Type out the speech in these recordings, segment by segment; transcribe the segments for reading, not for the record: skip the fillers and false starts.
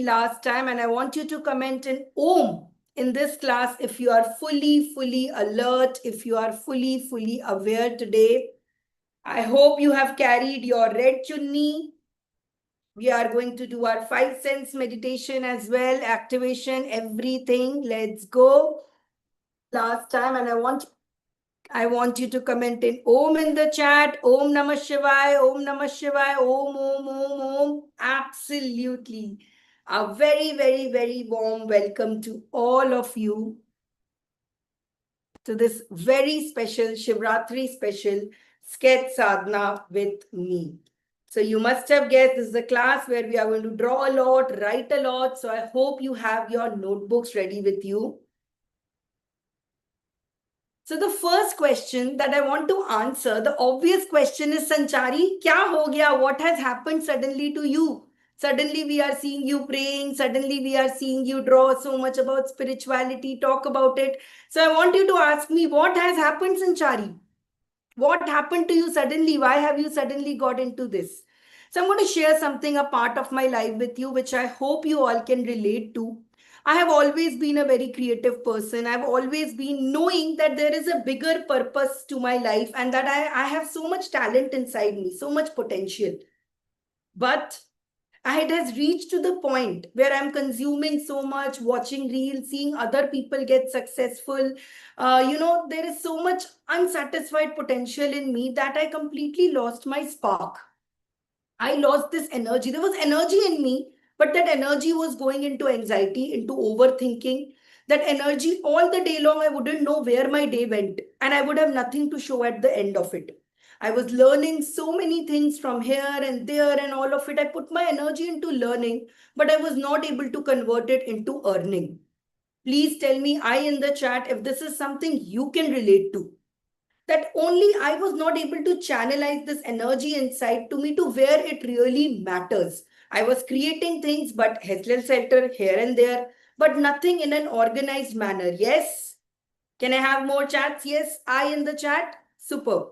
last time, and I want you to comment in Om in this class if you are fully alert, if you are fully aware today. I hope you have carried your red chunni. We are going to do our 5 sense meditation as well, activation, everything. Let's go. Last time, and I want you to comment in Om in the chat. Om Namah Shivaya, Om Namah Shivaya, Om. Absolutely. A very warm welcome to all of you to this very special Shivratri special sketch sadhana with me. So you must have guessed this is a class where we are going to draw a lot, write a lot. So I hope you have your notebooks ready with you. So the first question that I want to answer, the obvious question is, Sanchari, kya ho gaya? What has happened suddenly to you? Suddenly we are seeing you praying. Suddenly we are seeing you draw so much about spirituality, talk about it. So I want you to ask me, what has happened, Sanchari? What happened to you suddenly? Why have you suddenly got into this? So I'm going to share something, a part of my life with you, which I hope you all can relate to. I have always been a very creative person. I've always been knowing that there is a bigger purpose to my life and that I have so much talent inside me, so much potential. But it has reached to the point where I'm consuming so much, watching reels, seeing other people get successful. There is so much unsatisfied potential in me that I completely lost my spark. I lost this energy. There was energy in me, but that energy was going into anxiety, into overthinking. That energy all the day long, I wouldn't know where my day went, and I would have nothing to show at the end of it. I was learning so many things from here and there and all of it. I put my energy into learning, but I was not able to convert it into earning. Please tell me, I in the chat, if this is something you can relate to, that only I was not able to channelize this energy inside to me to where it really matters. I was creating things, but hustle shelter here and there, but nothing in an organized manner. Yes? Can I have more chats? Yes, I in the chat. Super.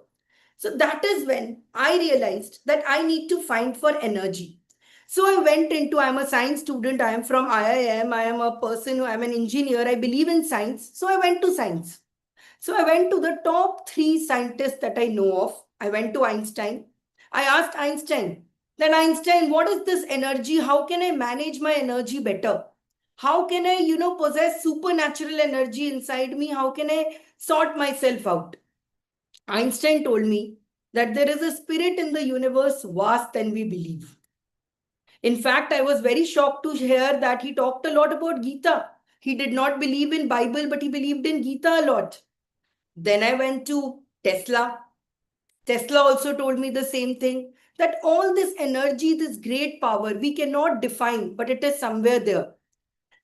So that is when I realized that I need to find for energy. So I went into, I'm a science student, I am from IIM, I am a person who, I'm an engineer, I believe in science. So I went to science. So I went to the top 3 scientists that I know of. I went to Einstein. I asked Einstein, then Einstein, what is this energy? How can I manage my energy better? How can I, possess supernatural energy inside me? How can I sort myself out? Einstein told me that there is a spirit in the universe vast than we believe. In fact, I was very shocked to hear that he talked a lot about Gita. He did not believe in Bible, but he believed in Gita a lot. Then I went to Tesla. Tesla also told me the same thing, that all this energy, this great power, we cannot define, but it is somewhere there.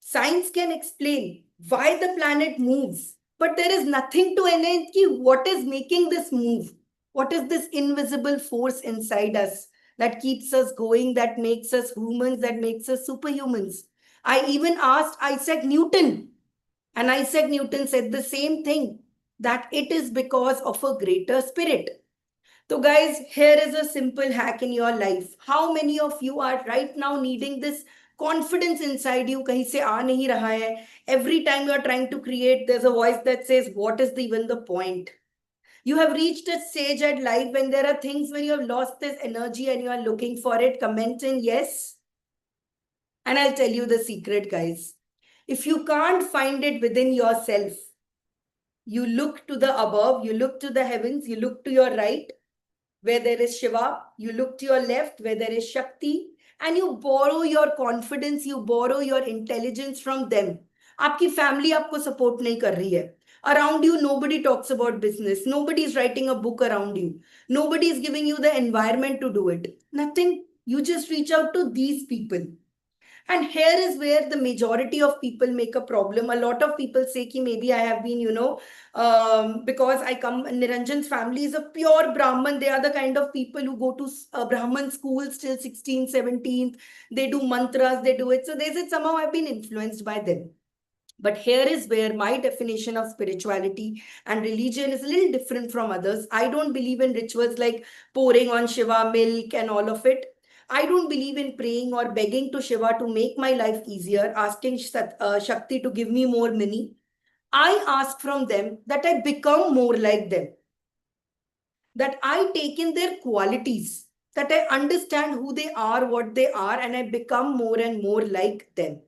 Science can explain why the planet moves, but there is nothing to enable what is making this move. What is this invisible force inside us that keeps us going, that makes us humans, that makes us superhumans? I even asked Isaac Newton, and Isaac Newton said the same thing, that it is because of a greater spirit. So guys, here is a simple hack in your life. How many of you are right now needing this confidence inside you? Kahin se aa nahi raha hai. Every time you are trying to create, there's a voice that says, what is even the point? You have reached a stage at life when there are things when you have lost this energy and you are looking for it. Comment in yes. And I'll tell you the secret, guys. If you can't find it within yourself, you look to the above, you look to the heavens, you look to your right, where there is Shiva, you look to your left, where there is Shakti, and you borrow your confidence, you borrow your intelligence from them. आपकी family आपको support नहीं कर रही है. Around you, nobody talks about business. Nobody is writing a book around you. Nobody is giving you the environment to do it. Nothing. You just reach out to these people. And here is where the majority of people make a problem. A lot of people say ki maybe I have been, because I come, Niranjan's family is a pure Brahman. They are the kind of people who go to Brahman schools till 16th, 17th. They do mantras, they do it. So they said somehow I've been influenced by them. But here is where my definition of spirituality and religion is a little different from others. I don't believe in rituals like pouring on Shiva milk and all of it. I don't believe in praying or begging to Shiva to make my life easier, asking Shakti to give me more money. I ask from them that I become more like them, that I take in their qualities, that I understand who they are, what they are, and I become more and more like them.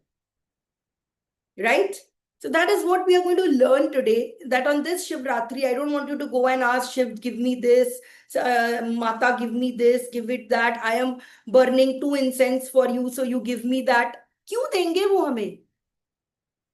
Right? So that is what we are going to learn today. That on this Shivratri, I don't want you to go and ask Shiv, give me this, Mata, give me this, give it that. I am burning 2 incense for you, so you give me that. क्यों देंगे वो हमें?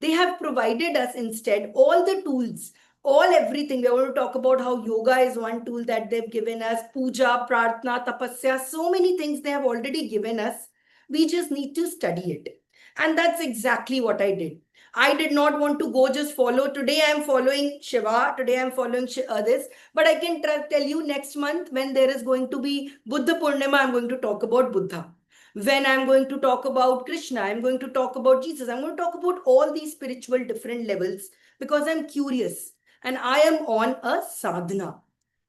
They have provided us instead all the tools, all everything. We are going to talk about how yoga is one tool that they've given us, puja, prarthana, tapasya, so many things they have already given us. We just need to study it. And that's exactly what I did. I did not want to go just follow. Today I am following Shiva. Today I am following this. But I can tell you next month when there is going to be Buddha Purnima, I'm going to talk about Buddha. When I'm going to talk about Krishna, I'm going to talk about Jesus. I'm going to talk about all these spiritual different levels because I'm curious and I am on a sadhana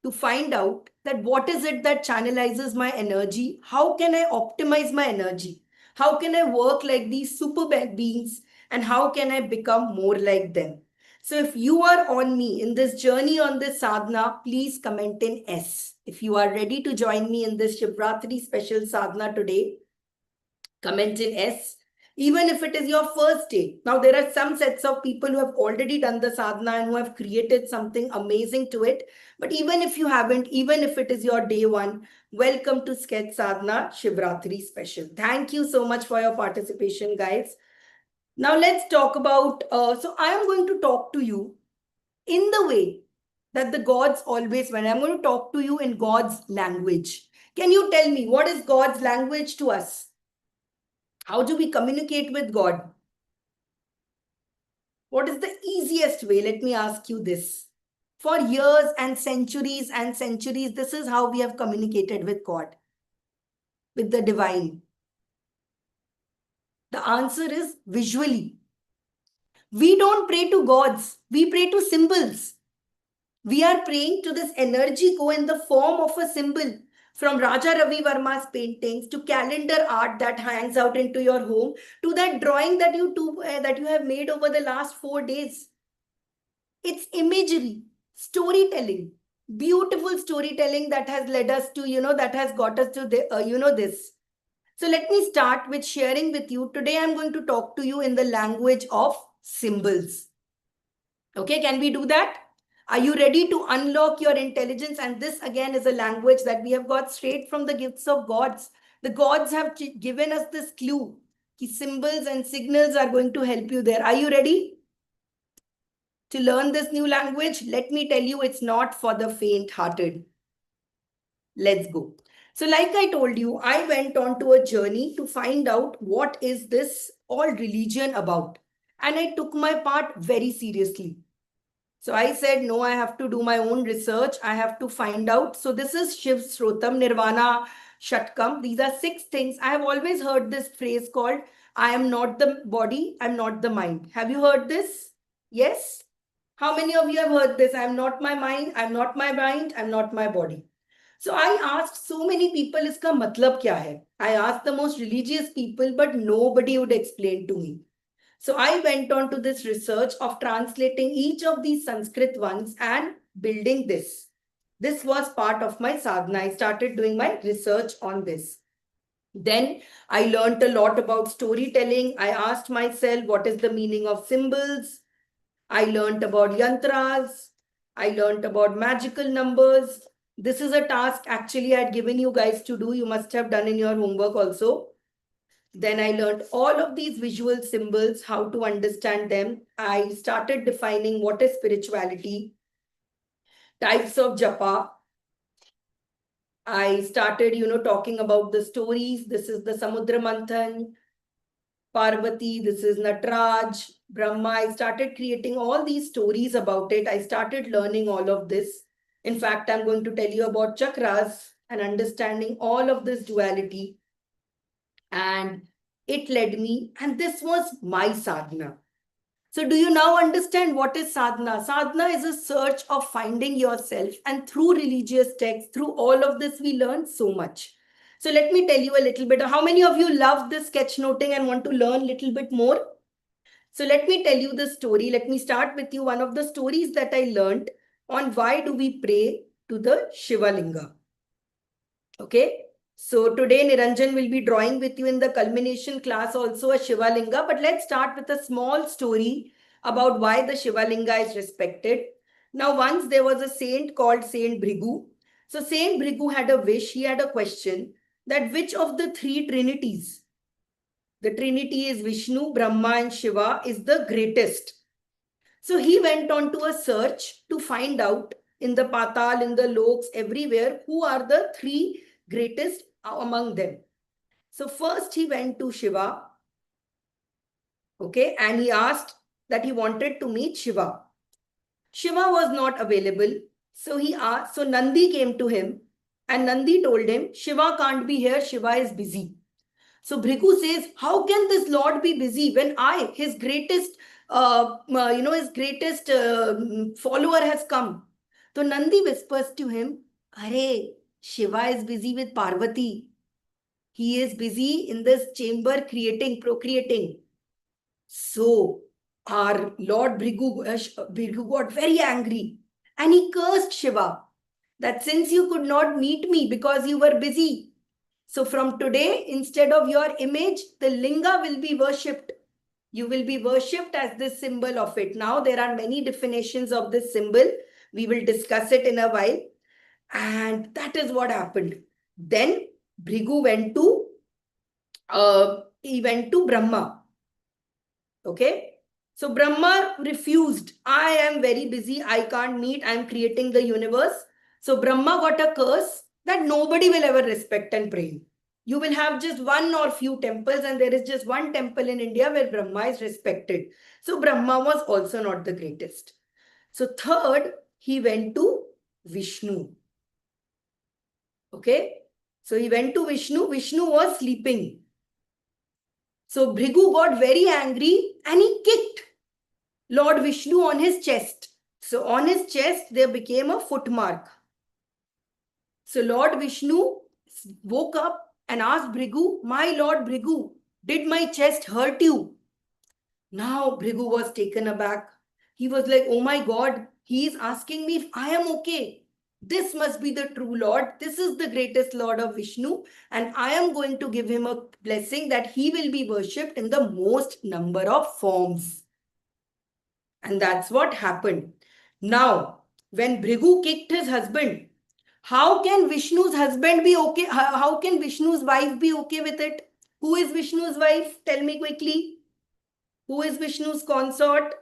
to find out that what is it that channelizes my energy? How can I optimize my energy? How can I work like these super beings? And how can I become more like them? So if you are on me in this journey on this sadhana, please comment in S. If you are ready to join me in this Shivratri special sadhana today, comment in S. Even if it is your first day. Now, there are some sets of people who have already done the sadhana and who have created something amazing to it. But even if you haven't, even if it is your day one, welcome to Sketch Sadhana Shivratri Special. Thank you so much for your participation, guys. Now, let's talk about, so I am going to talk to you in the way that the gods always, when I'm going to talk to you in God's language. Can you tell me what is God's language to us? How do we communicate with God? What is the easiest way? Let me ask you this. For years and centuries, this is how we have communicated with God, with the divine. The answer is visually. We don't pray to gods, we pray to symbols. We are praying to this energy go in the form of a symbol. From Raja Ravi Varma's paintings to calendar art that hangs out into your home to that drawing that you have made over the last 4 days. It's imagery, storytelling, beautiful storytelling that has led us to, that has got us to this. So let me start with sharing with you. Today I'm going to talk to you in the language of symbols. Okay, can we do that? Are you ready to unlock your intelligence? And this again is a language that we have got straight from the gifts of gods. The gods have given us this clue. Symbols and signals are going to help you there. Are you ready to learn this new language? Let me tell you, it's not for the faint-hearted. Let's go. So like I told you, I went on to a journey to find out what is this all religion about. And I took my part very seriously. So I said, no, I have to do my own research. I have to find out. So this is Shiv Srotam, Nirvana, Shatkam. These are 6 things. I have always heard this phrase called, I am not the body, I'm not the mind. Have you heard this? Yes? How many of you have heard this? I'm not my mind, I'm not my mind, I'm not my body. So I asked so many people, iska matlab kya hai? I asked the most religious people, but nobody would explain to me. So I went on to this research of translating each of these Sanskrit ones and building this. This was part of my sadhana. I started doing my research on this. Then I learned a lot about storytelling. I asked myself, what is the meaning of symbols? I learned about yantras. I learned about magical numbers. This is a task actually I had given you guys to do. You must have done in your homework also. Then I learned all of these visual symbols, how to understand them. I started defining what is spirituality, types of japa. I started, talking about the stories. This is the Samudra Manthan, Parvati, this is Natraj, Brahma. I started creating all these stories about it. I started learning all of this. In fact, I'm going to tell you about chakras and understanding all of this duality. And it led me, and this was my sadhana. So do you now understand what is sadhana? Sadhana is a search of finding yourself, and through religious texts, through all of this, we learn so much. So let me tell you a little bit. How many of you love this sketchnoting and want to learn a little bit more? So let me tell you the story. Let me start with you one of the stories that I learned on why do we pray to the Shiva Linga. Okay. So today Niranjan will be drawing with you in the culmination class also a Shiva Linga. But let's start with a small story about why the Shiva Linga is respected. Now once there was a saint called Saint Bhrigu. So Saint Bhrigu had a wish. He had a question that which of the three trinities, the trinity is Vishnu, Brahma and Shiva, is the greatest. So he went on to a search to find out in the Patal, in the Loks, everywhere, who are the three greatest among them. So first he went to Shiva, okay, and he asked that he wanted to meet Shiva. Shiva was not available. So he asked, so Nandi came to him and Nandi told him, Shiva can't be here, Shiva is busy. So Bhrigu says, how can this Lord be busy when I, his greatest, his greatest follower has come? So Nandi whispers to him, Are, Shiva is busy with Parvati. He is busy in this chamber creating, procreating. So our Lord Bhrigu got very angry and he cursed Shiva that since you could not meet me because you were busy, so from today, instead of your image, the linga will be worshipped. You will be worshipped as the symbol of it. Now, there are many definitions of this symbol. We will discuss it in a while. And that is what happened. Then Bhrigu went to Brahma. Okay. So Brahma refused. I am very busy. I can't meet. I am creating the universe. So Brahma got a curse that nobody will ever respect and pray. You will have just one or few temples, and there is just one temple in India where Brahma is respected. So Brahma was also not the greatest. So third, he went to Vishnu. Okay. So he went to Vishnu. Vishnu was sleeping. So Bhrigu got very angry and he kicked Lord Vishnu on his chest. So on his chest, there became a footmark. So Lord Vishnu woke up and asked Bhrigu, my Lord Bhrigu, did my chest hurt you? Now Bhrigu was taken aback. He was like, oh my God, he is asking me if I am okay. This must be the true Lord. This is the greatest Lord of Vishnu. And I am going to give him a blessing that he will be worshipped in the most number of forms. And that's what happened. Now, when Bhrigu kicked his husband, how can Vishnu's husband be okay? How can Vishnu's wife be okay with it? Who is Vishnu's wife? Tell me quickly. Who is Vishnu's consort?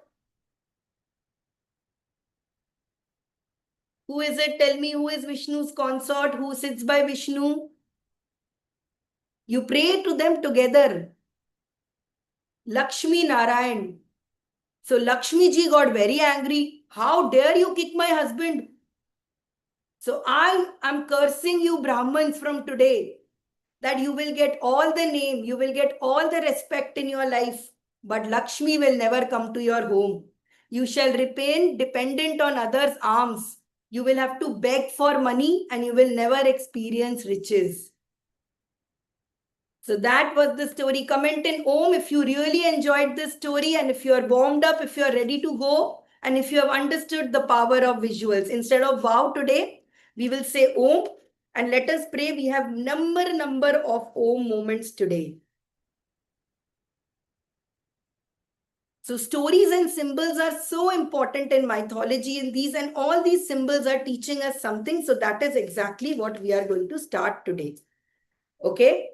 Who is it? Tell me who is Vishnu's consort? Who sits by Vishnu? You pray to them together. Lakshmi Narayan. So Lakshmi ji got very angry. How dare you kick my husband? So I am cursing you Brahmins from today that you will get all the name, you will get all the respect in your life, but Lakshmi will never come to your home. You shall remain dependent on others' alms. You will have to beg for money and you will never experience riches. So that was the story. Comment in Om if you really enjoyed this story and if you are warmed up, if you are ready to go, and if you have understood the power of visuals. Instead of wow today, we will say Om and let us pray. We have number of Om moments today. So stories and symbols are so important in mythology in these, and all these symbols are teaching us something. So that is exactly what we are going to start today. Okay.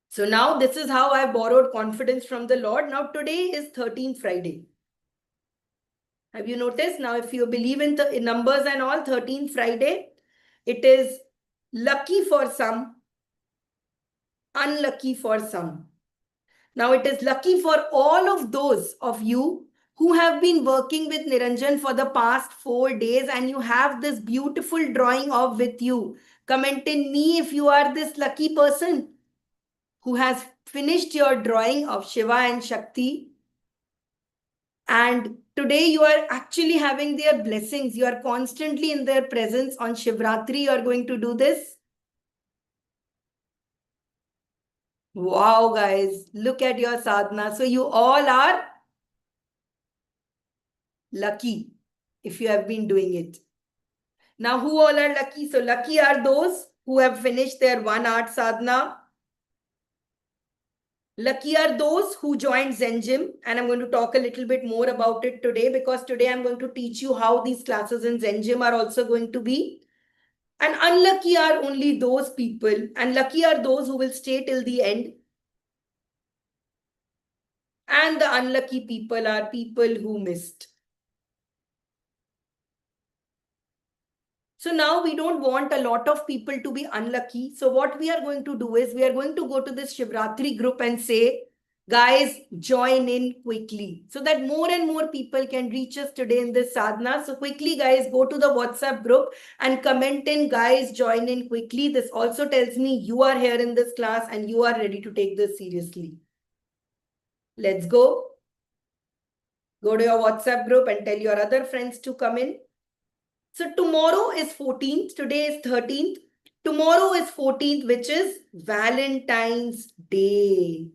So now this is how I borrowed confidence from the Lord. Now today is 13th Friday. Have you noticed? Now if you believe in the numbers and all, 13th Friday, it is lucky for some, unlucky for some. Now it is lucky for all of those of you who have been working with Niranjan for the past 4 days and you have this beautiful drawing of with you. Comment in me if you are this lucky person who has finished your drawing of Shiva and Shakti. And today you are actually having their blessings. You are constantly in their presence. On Shivratri, you are going to do this. Wow, guys, look at your sadhana. So you all are lucky if you have been doing it. Now, who all are lucky? So lucky are those who have finished their 1 hour sadhana. Lucky are those who joined Zen Gym, and I'm going to talk a little bit more about it today, because today I'm going to teach you how these classes in Zen Gym are also going to be. And unlucky are only those people, and lucky are those who will stay till the end. And the unlucky people are people who missed. So now we don't want a lot of people to be unlucky. So what we are going to do is we are going to go to this Shivratri group and say, guys, join in quickly, so that more and more people can reach us today in this sadhana. So quickly, guys, go to the WhatsApp group and comment in, guys, join in quickly. This also tells me you are here in this class and you are ready to take this seriously. Let's go. Go to your WhatsApp group and tell your other friends to come in. So tomorrow is 14th, today is 13th. Tomorrow is 14th, which is Valentine's Day.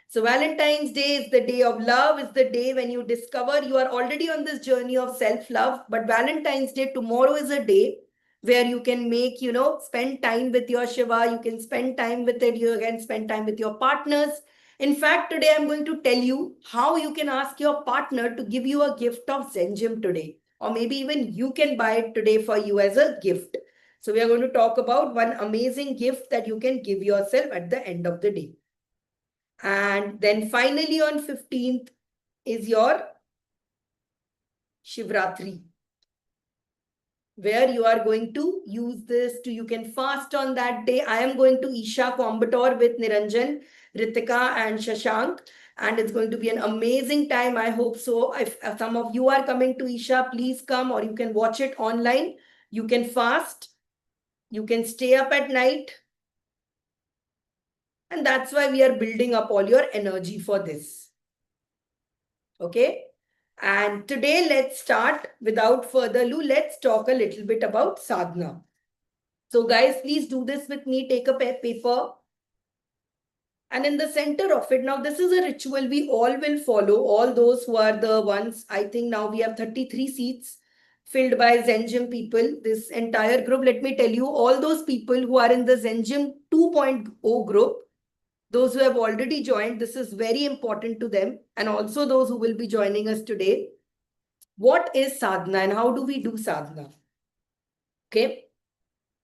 So Valentine's Day is the day of love, is the day when you discover you are already on this journey of self-love. But Valentine's Day tomorrow is a day where you can make, spend time with your Shiva, you can spend time with it, you can spend time with your partners. In fact, today I'm going to tell you how you can ask your partner to give you a gift of Zen Gym today. Or maybe even you can buy it today for you as a gift. So we are going to talk about one amazing gift that you can give yourself at the end of the day. And then finally on 15th is your Shivratri, where you are going to use this to, you can fast on that day. I am going to Isha Coimbatore with Niranjan, Ritika and Shashank. And it's going to be an amazing time. I hope so. If some of you are coming to Isha, please come, or you can watch it online. You can fast. You can stay up at night. And that's why we are building up all your energy for this. Okay. And today, let's start without further ado. Let's talk a little bit about sadhana. So guys, please do this with me. Take a paper. And in the center of it, now this is a ritual we all will follow. All those who are the ones, I think now we have 33 seats filled by Zen Gym people. This entire group, let me tell you, all those people who are in the Zen Gym 2.0 group, those who have already joined, this is very important to them. And also those who will be joining us today. What is sadhana and how do we do sadhana? Okay.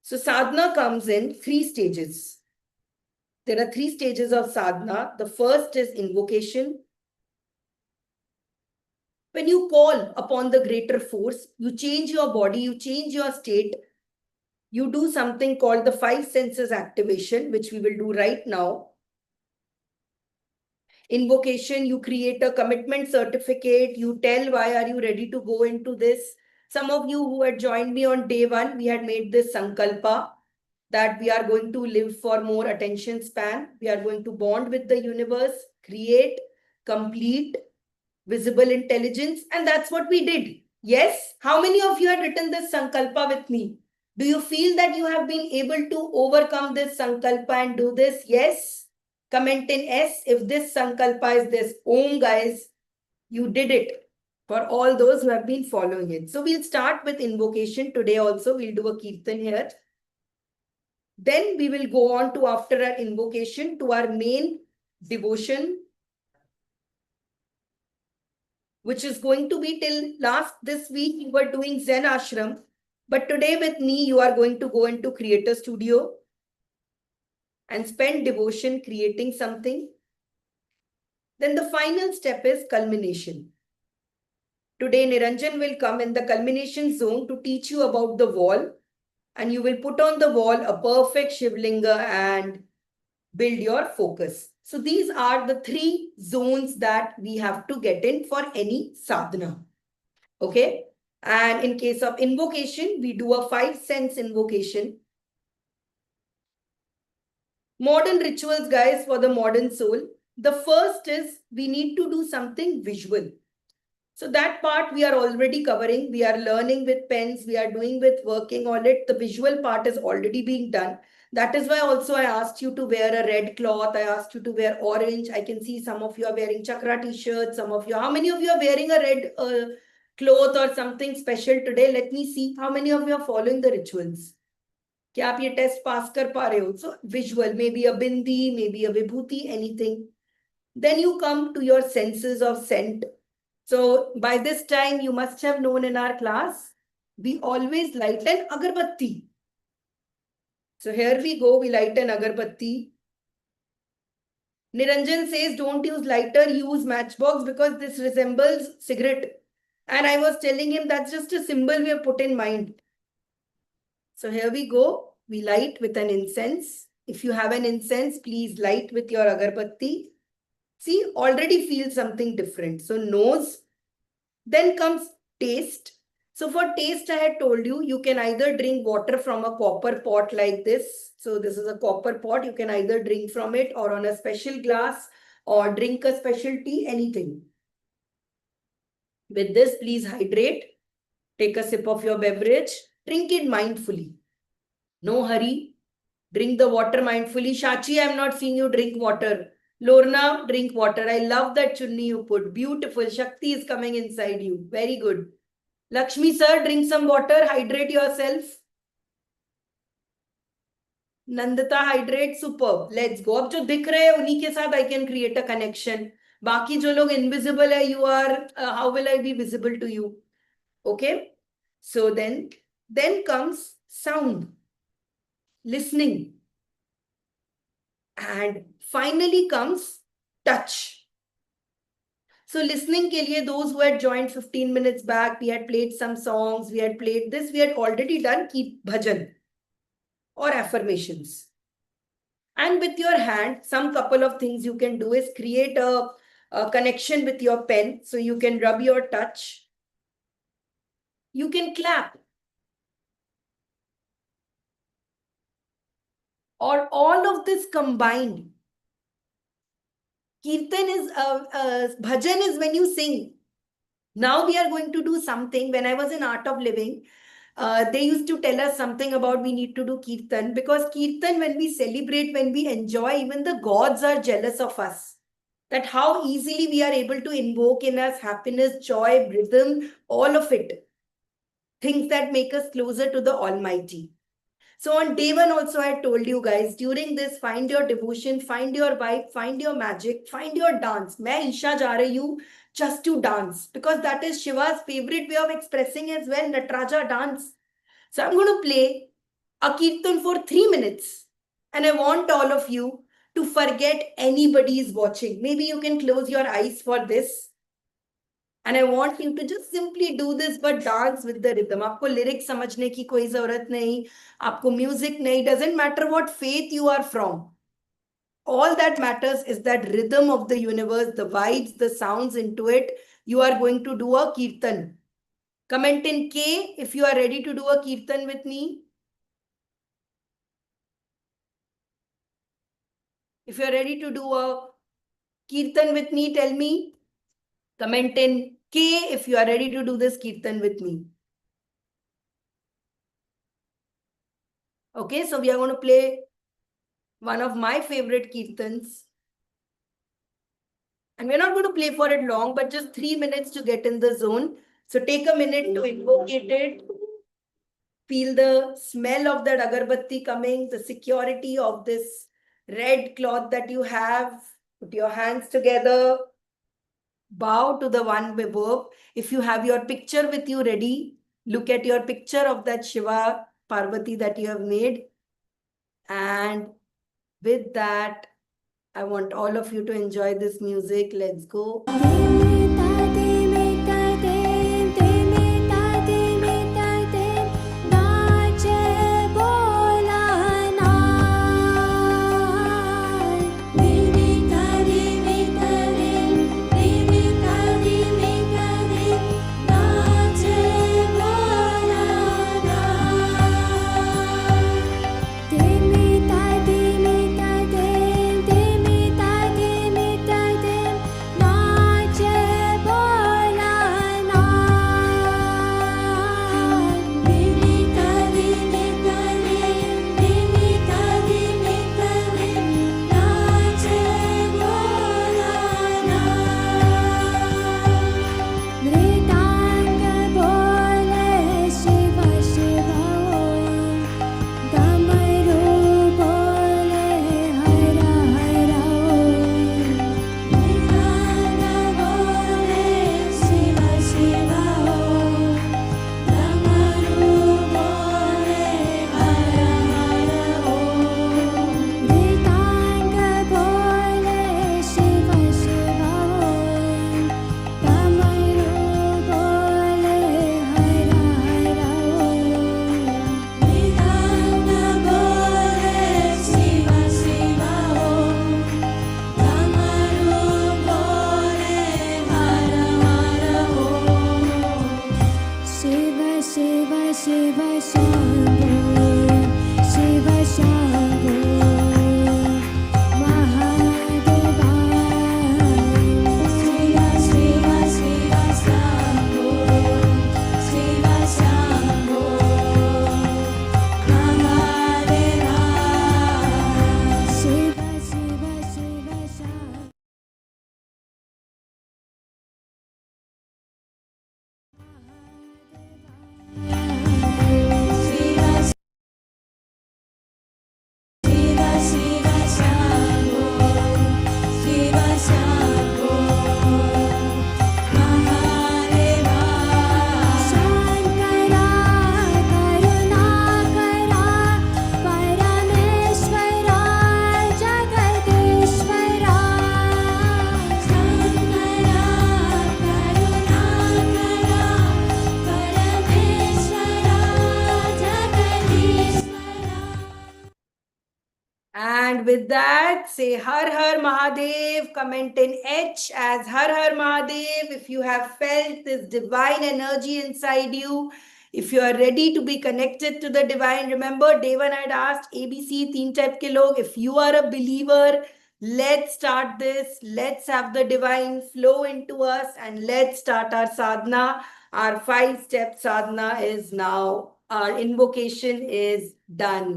So sadhana comes in 3 stages. There are 3 stages of sadhana. The first is invocation. When you call upon the greater force, you change your body, you change your state. You do something called the 5 senses activation, which we will do right now. Invocation, you create a commitment certificate. You tell why are you ready to go into this. Some of you who had joined me on day 1, we had made this sankalpa that we are going to live for more attention span. We are going to bond with the universe, create, complete, visible intelligence. And that's what we did. Yes. How many of you had written this sankalpa with me? Do you feel that you have been able to overcome this sankalpa and do this? Yes. Comment in S if this sankalpa is this. Om, guys, you did it. For all those who have been following it. So we'll start with invocation today also. We'll do a kirtan here. Then we will go on to, after our invocation, to our main devotion, which is going to be till this week you were doing Zen Ashram. But today with me, you are going to go into Creator Studio and spend devotion creating something. Then the final step is culmination. Today, Niranjan will come in the culmination zone to teach you about the wall. And you will put on the wall a perfect Shivlinga and build your focus. So these are the 3 zones that we have to get in for any sadhana. Okay. And in case of invocation, we do a 5 sense invocation. Modern rituals, guys, for the modern soul. The first is we need to do something visual. So that part we are already covering. We are learning with pens. We are doing with working on it. The visual part is already being done. That is why also I asked you to wear a red cloth. I asked you to wear orange. I can see some of you are wearing chakra t-shirts. Some of you, how many of you are wearing a red cloth or something special today? Let me see. How many of you are following the rituals? क्या आप ये test pass कर पा रहे हो? So visual, maybe a bindi, maybe a vibhuti, anything. Then you come to your senses of scent. So by this time, you must have known in our class, we always light an agarbatti. So here we go, we light an agarbatti. Niranjan says, don't use lighter, use matchbox because this resembles cigarette. And I was telling him that's just a symbol we have put in mind. So here we go, we light with an incense. If you have an incense, please light with your agarbatti. See, already feel something different. So nose, then comes taste. So for taste, I had told you, you can either drink water from a copper pot like this. So this is a copper pot. You can either drink from it or on a special glass or drink a special tea, anything. With this, please hydrate. Take a sip of your beverage. Drink it mindfully. No hurry. Drink the water mindfully. Shachi, I'm not seeing you drink water. Lorna, drink water. I love that chunni you put. Beautiful. Shakti is coming inside you. Very good. Lakshmi sir, drink some water. Hydrate yourself. Nandita, hydrate. Superb. Let's go. अब जो दिख रहे हैं उन्हीं के साथ I can create a connection. बाकी जो लोग invisible है, you are, how will I be visible to you? Okay. So then comes sound. Listening. And finally comes touch. So listening के लिए, those who had joined 15 minutes back, we had played some songs, we had played this, we had already done keep bhajan or affirmations. And with your hand, some couple of things you can do is create a connection with your pen. So you can rub your touch. You can clap. Or all of this combined. Kirtan is, bhajan is when you sing. Now we are going to do something. When I was in Art of Living, they used to tell us something about we need to do Kirtan. Because Kirtan, when we celebrate, when we enjoy, even the gods are jealous of us. That how easily we are able to invoke in us happiness, joy, rhythm, all of it. Things that make us closer to the Almighty. So on day one also I told you guys, during this, find your devotion, find your vibe, find your magic, find your dance. Main Isha ja rahi hu just to dance. Because that is Shiva's favorite way of expressing as well, Nataraja dance. So I'm going to play a Kirtan for 3 minutes. And I want all of you to forget anybody is watching. Maybe you can close your eyes for this. And I want you to just simply do this, but dance with the rhythm. आपको lyrics समझने की कोई ज़रूरत नहीं, आपको music नहीं. Doesn't matter what faith you are from. All that matters is that rhythm of the universe, the vibes, the sounds into it. You are going to do a kirtan. Comment in K if you are ready to do a kirtan with me. If you are ready to do a kirtan with me, tell me. Comment in K if you are ready to do this kirtan with me. Okay, so we are going to play one of my favorite kirtans. And we're not going to play for it long, but just 3 minutes to get in the zone. So take a minute to invocate it. Feel the smell of that agarbatti coming, the security of this red cloth that you have. Put your hands together. Bow to the one above. If you have your picture with you ready, look at your picture of that Shiva Parvati that you have made. And with that, I want all of you to enjoy this music. Let's go. Boy with that, say Har Har Mahadev. Comment in H as Har Har Mahadev if you have felt this divine energy inside you. If you are ready to be connected to the divine, remember day one I had asked ABC teen type ke log. If you are a believer, let's start this. Let's have the divine flow into us and let's start our sadhana. Our 5-step sadhana is now, our invocation is done.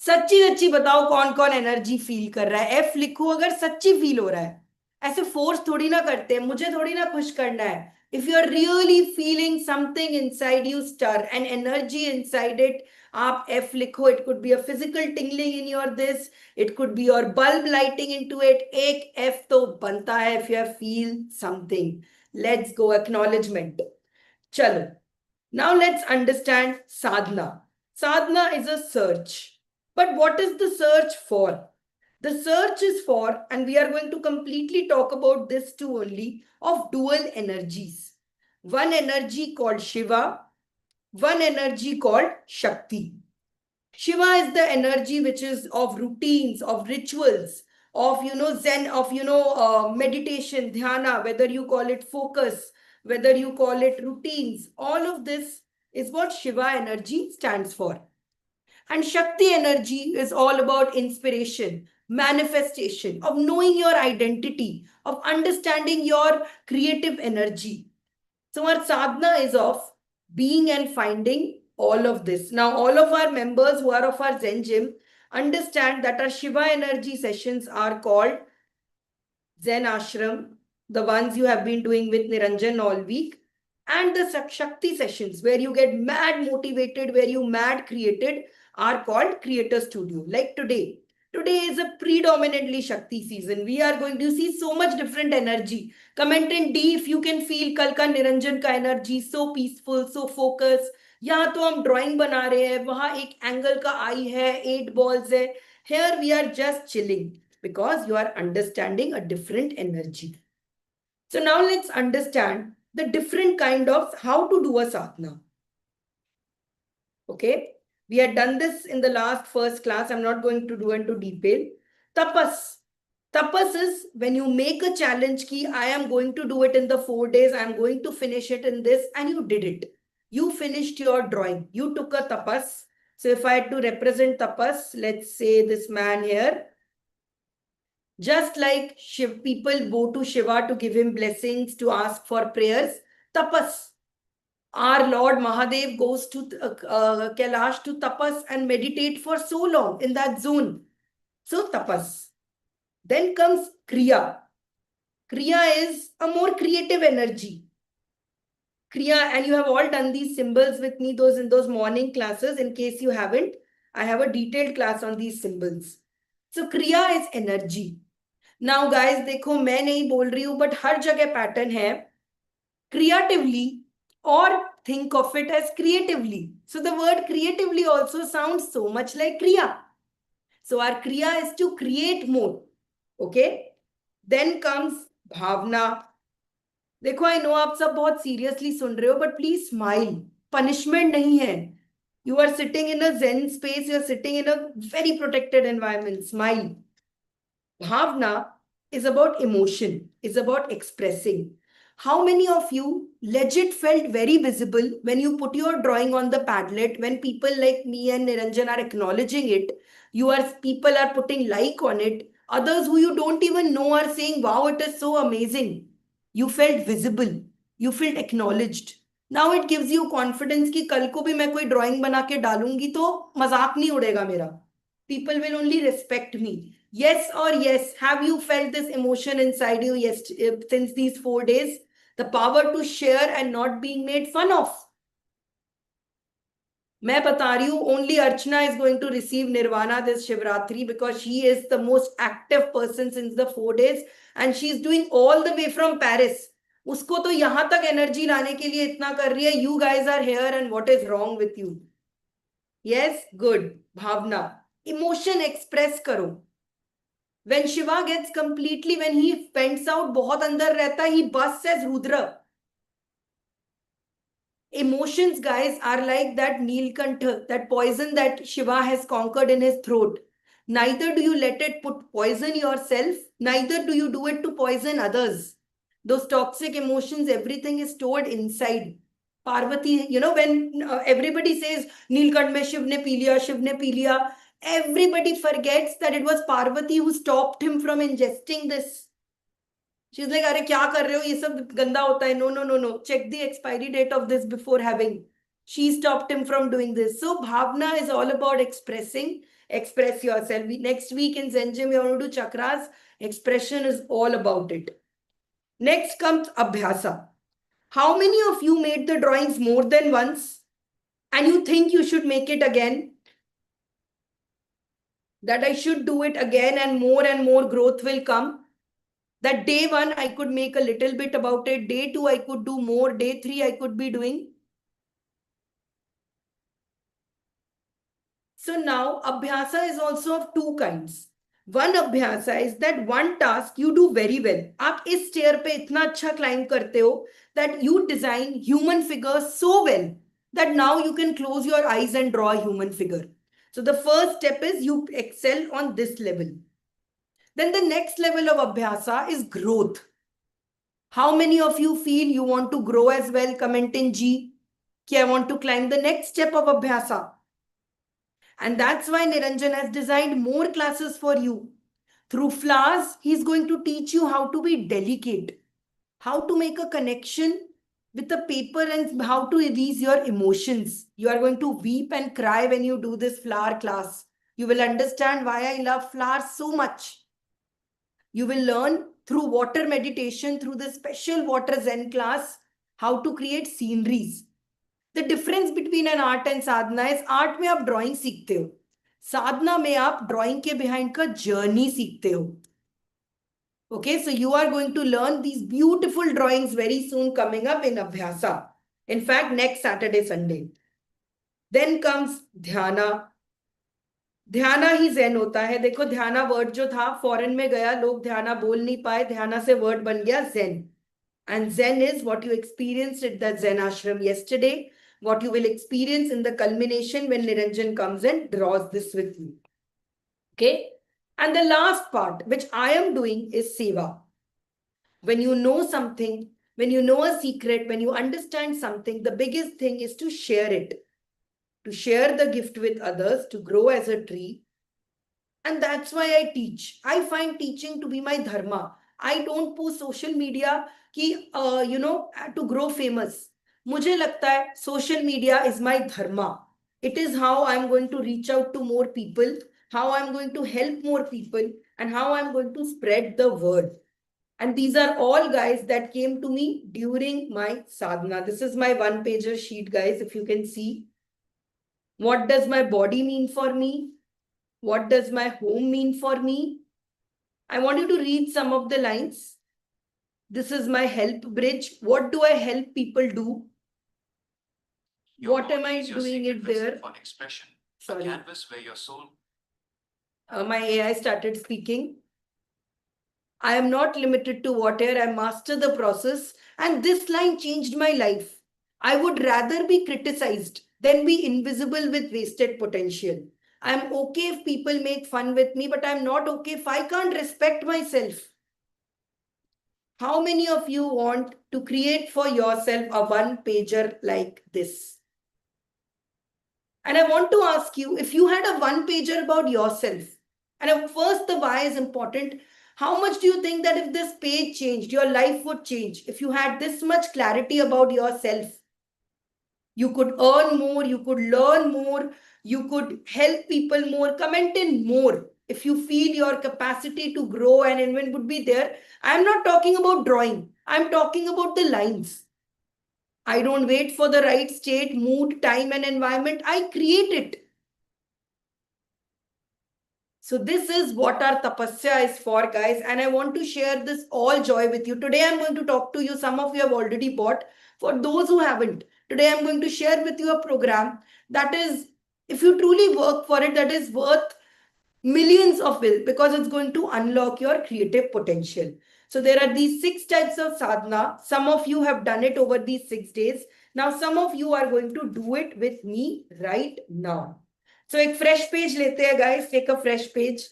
सच्ची सच्ची बताओ कौन कौन energy feel कर रहा है, F लिखो अगर सच्ची फील हो रहा है. ऐसे फोर्स थोड़ी ना करते हैं, मुझे थोड़ी ना खुश करना है. If you are really feeling something inside you, stir and energy inside it, आप एफ लिखो. It could be a physical tingling in your this, it could be your bulb lighting into it. एक F तो बनता है if you feel something. Let's go acknowledgement. चलो, now let's understand sadhana. Sadhana is a search. But what is the search for? The search is for, and we are going to completely talk about this too only, of dual energies. One energy called Shiva, one energy called Shakti. Shiva is the energy which is of routines, of rituals, of Zen, of meditation, dhyana, whether you call it focus, whether you call it routines. All of this is what Shiva energy stands for. And Shakti energy is all about inspiration, manifestation, of knowing your identity, of understanding your creative energy. So our sadhana is of being and finding all of this. Now, all of our members who are of our Zen gym understand that our Shiva energy sessions are called Zen Ashram, the ones you have been doing with Niranjan all week, and the Shakti sessions where you get mad motivated, where you mad created, are called Creator Studio. Like today. Today is a predominantly Shakti season. We are going to see so much different energy. Comment in D if you can feel कल का निरंजन का energy, so peaceful, so focused. यहाँ तो हम drawing बना रहे हैं, वहाँ एक angle का eye है, 8 balls है. Here we are just chilling because you are understanding a different energy. So now let's understand the different kind of how to do a sadhana. Okay. We had done this in the last first class. I'm not going to do into detail. Tapas. Tapas is when you make a challenge ki I am going to do it in the 4 days. I'm going to finish it in this, and you did it. You finished your drawing. You took a tapas. So if I had to represent tapas, let's say this man here. Just like people go to Shiva to give him blessings, to ask for prayers, tapas. Our Lord Mahadev goes to Kailash to tapas and meditate for so long in that zone. So tapas. Then comes Kriya. Kriya is a more creative energy. Kriya, and you have all done these symbols with me in those morning classes. In case you haven't, I have a detailed class on these symbols. So Kriya is energy. Now guys, देखो मैं नहीं बोल रही हूँ, but हर जगह pattern है. Creatively, or think of it as creatively. So the word creatively also sounds so much like Kriya. So our Kriya is to create more. Okay. Then comes Bhavna. देखो I know आप सब बहुत seriously सुन रहे हो, but please smile. Punishment नहीं है. You are sitting in a Zen space. You are sitting in a very protected environment. Smile. Bhavna is about emotion, is about expressing. How many of you legit felt very visible when you put your drawing on the Padlet, when people like me and Niranjan are acknowledging it, people are putting like on it, others who you don't even know are saying, wow, it is so amazing. You felt visible, you felt acknowledged. Now it gives you confidence कि कल को भी मैं कोई drawing बना के डालूंगी तो मजाक नहीं उड़ेगा मेरा. People will only respect me. Yes or yes, have you felt this emotion inside you since these 4 days? The power to share and not being made fun of. मैं बता रही हूँ, only Archana is going to receive Nirvana this Shivratri because she is the most active person since the 4 days and she is doing all the way from Paris. उसको तो यहाँ तक energy लाने के लिए इतना कर रही है. You guys are here and what is wrong with you? Yes, good. Bhavna. Emotion express करो. When Shiva gets completely, when he pents out, बहुत अंदर रहता, he bursts as Rudra. Emotions, guys, are like that Neelkantha, that poison that Shiva has conquered in his throat. Neither do you let it poison yourself, neither do you do it to poison others. Those toxic emotions, everything is stored inside. Parvati, when everybody says, Nilkant mein Shiv ne pee liya, Shiv ne pee liya, everybody forgets that it was Parvati who stopped him from ingesting this. She's like, अरे क्या कर रहे हो, ये सब गंदा होता है. No, no, no, no. Check the expiry date of this before having. She stopped him from doing this. So bhavna is all about expressing. Express yourself. Next week in Zen Gym, we are going to do chakras. Expression is all about it. Next comes abhyasa. How many of you made the drawings more than once and you think you should make it again? That I should do it again and more growth will come. That day one, I could make a little bit about it. Day two, I could do more. Day three, I could be doing. So now, abhyasa is also of two kinds. One abhyasa is that one task you do very well. आप इस stair पे इतना अच्छा climb करते हो that you design human figures so well that now you can close your eyes and draw a human figure. So the first step is you excel on this level. Then the next level of abhyasa is growth. How many of you feel you want to grow as well? Comment in G. I want to climb the next step of abhyasa. And that's why Niranjan has designed more classes for you. Through flowers, he's going to teach you how to be delicate, how to make a connection with the paper and how to release your emotions. You are going to weep and cry when you do this flower class. You will understand why I love flowers so much. You will learn through water meditation, through the special water Zen class, how to create sceneries. The difference between an art and sadhana is art में आप drawing सीखते हो, sadhana में आप drawing के behind का journey सीखते हो. Okay, so you are going to learn these beautiful drawings very soon coming up in Abhyasa. In fact, next Saturday, Sunday. Then comes Dhyana. ध्याना ही zen होता है. देखो ध्याना वर्ड जो था फॉरेन में गया, लोग ध्याना बोल नहीं पाए, ध्याना से वर्ड बन गया zen. And zen is what you experienced at the Zen ashram yesterday, what you will experience in the culmination when Niranjan comes and draws this with you. Okay? And the last part, which I am doing, is seva. When you know something, when you know a secret, when you understand something, the biggest thing is to share it. To share the gift with others, to grow as a tree. And that's why I teach. I find teaching to be my dharma. I don't post social media ki, to grow famous. मुझे लगता है social media is my dharma. It is how I'm going to reach out to more people, how I'm going to help more people, and how I'm going to spread the word. And these are all guys that came to me during my sadhana. This is my one-pager sheet, guys, if you can see. What does my body mean for me? What does my home mean for me? I want you to read some of the lines. This is my help bridge. What do I help people do? What am I doing it there? For expression. Sorry. A canvas where your soul. My AI started speaking. I am not limited to water. I master the process. And this line changed my life. I would rather be criticized than be invisible with wasted potential. I'm okay if people make fun with me, but I'm not okay if I can't respect myself. How many of you want to create for yourself a one-pager like this? And I want to ask you, if you had a one-pager about yourself, and first the why is important, how much do you think that if this page changed, your life would change? If you had this much clarity about yourself, you could earn more, you could learn more, you could help people more, comment in more. If you feel your capacity to grow and invent would be there. I'm not talking about drawing. I'm talking about the lines. I don't wait for the right state, mood, time, and environment. I create it. So this is what our tapasya is for, guys. And I want to share this all joy with you. Today, I'm going to talk to you. Some of you have already bought. For those who haven't, today I'm going to share with you a program that is, if you truly work for it, that is worth millions of will, because it's going to unlock your creative potential. So there are these 6 types of sadhana. Some of you have done it over these 6 days. Now, some of you are going to do it with me right now. So एक fresh page लेते हैं guys, take a fresh page.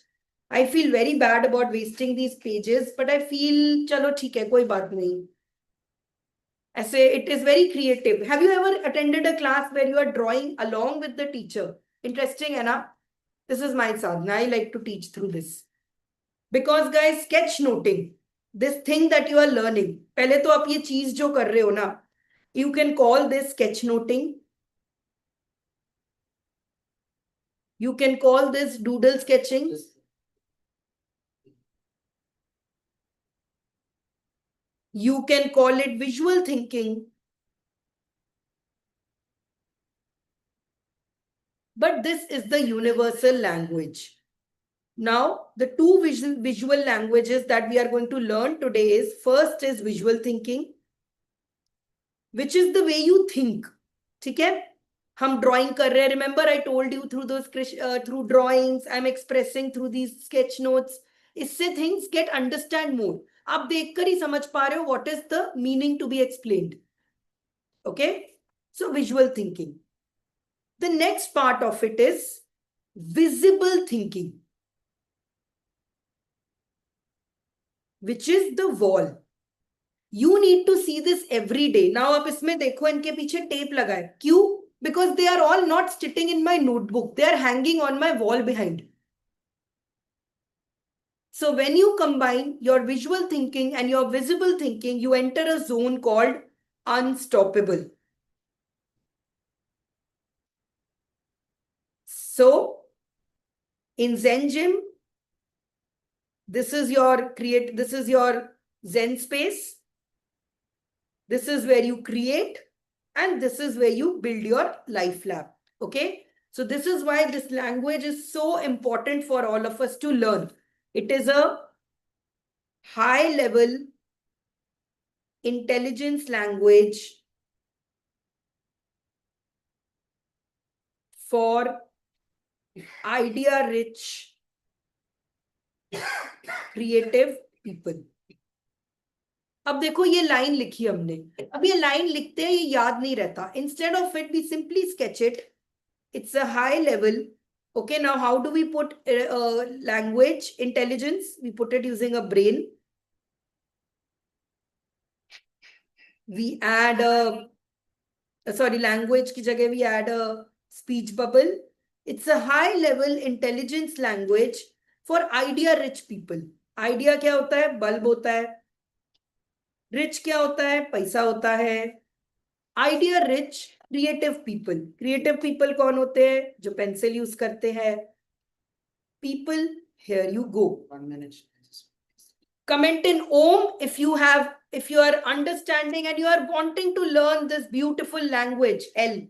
I feel very bad about wasting these pages, but I feel चलो ठीक है, कोई बात नहीं. ऐसे it is very creative. Have you ever attended a class where you are drawing along with the teacher? Interesting है ना? This is my sadhana. I like to teach through this. Because guys, sketch noting, this thing that you are learning, पहले तो आप ये चीज जो कर रहे हो ना, you can call this sketch noting. You can call this doodle sketching. You can call it visual thinking. But this is the universal language. Now, the two visual languages that we are going to learn today is, first is visual thinking, which is the way you think. ठीक है? हम drawing कर रहे हैं. Remember, I told you through those through drawings, I'm expressing through these sketch notes. इससे things get understand more. आप देखकर ही समझ पा रहे हो what is the meaning to be explained. Okay? So visual thinking. The next part of it is visible thinking, which is the wall. You need to see this every day. Now आप इसमें देखो इनके पीछे tape लगा है. क्यों? Because they are all not sitting in my notebook. They are hanging on my wall behind. So when you combine your visual thinking and your visible thinking, you enter a zone called unstoppable. So in Zen Gym, this is your Zen space. This is where you create, and this is where you build your life lab. Okay. So this is why this language is so important for all of us to learn. It is a high level intelligence language for idea rich, creative people. अब देखो ये line लिखी हमने. अब ये line लिखते हैं, ये याद नहीं रहता. Instead of it, we simply sketch it. It's a high level. Okay, now how do we put language intelligence? We put it using a brain. We add language की जगह we add a speech bubble. It's a high level intelligence language for idea rich people. Idea क्या होता है? Bulb होता है. Rich क्या होता है? पैसा होता है. Idea rich creative people. Creative people कौन होते हैं? जो पेंसिल यूज करते हैं. People, here you go. 1 minute. Comment in Om if you are understanding and you are wanting to learn this beautiful language, L.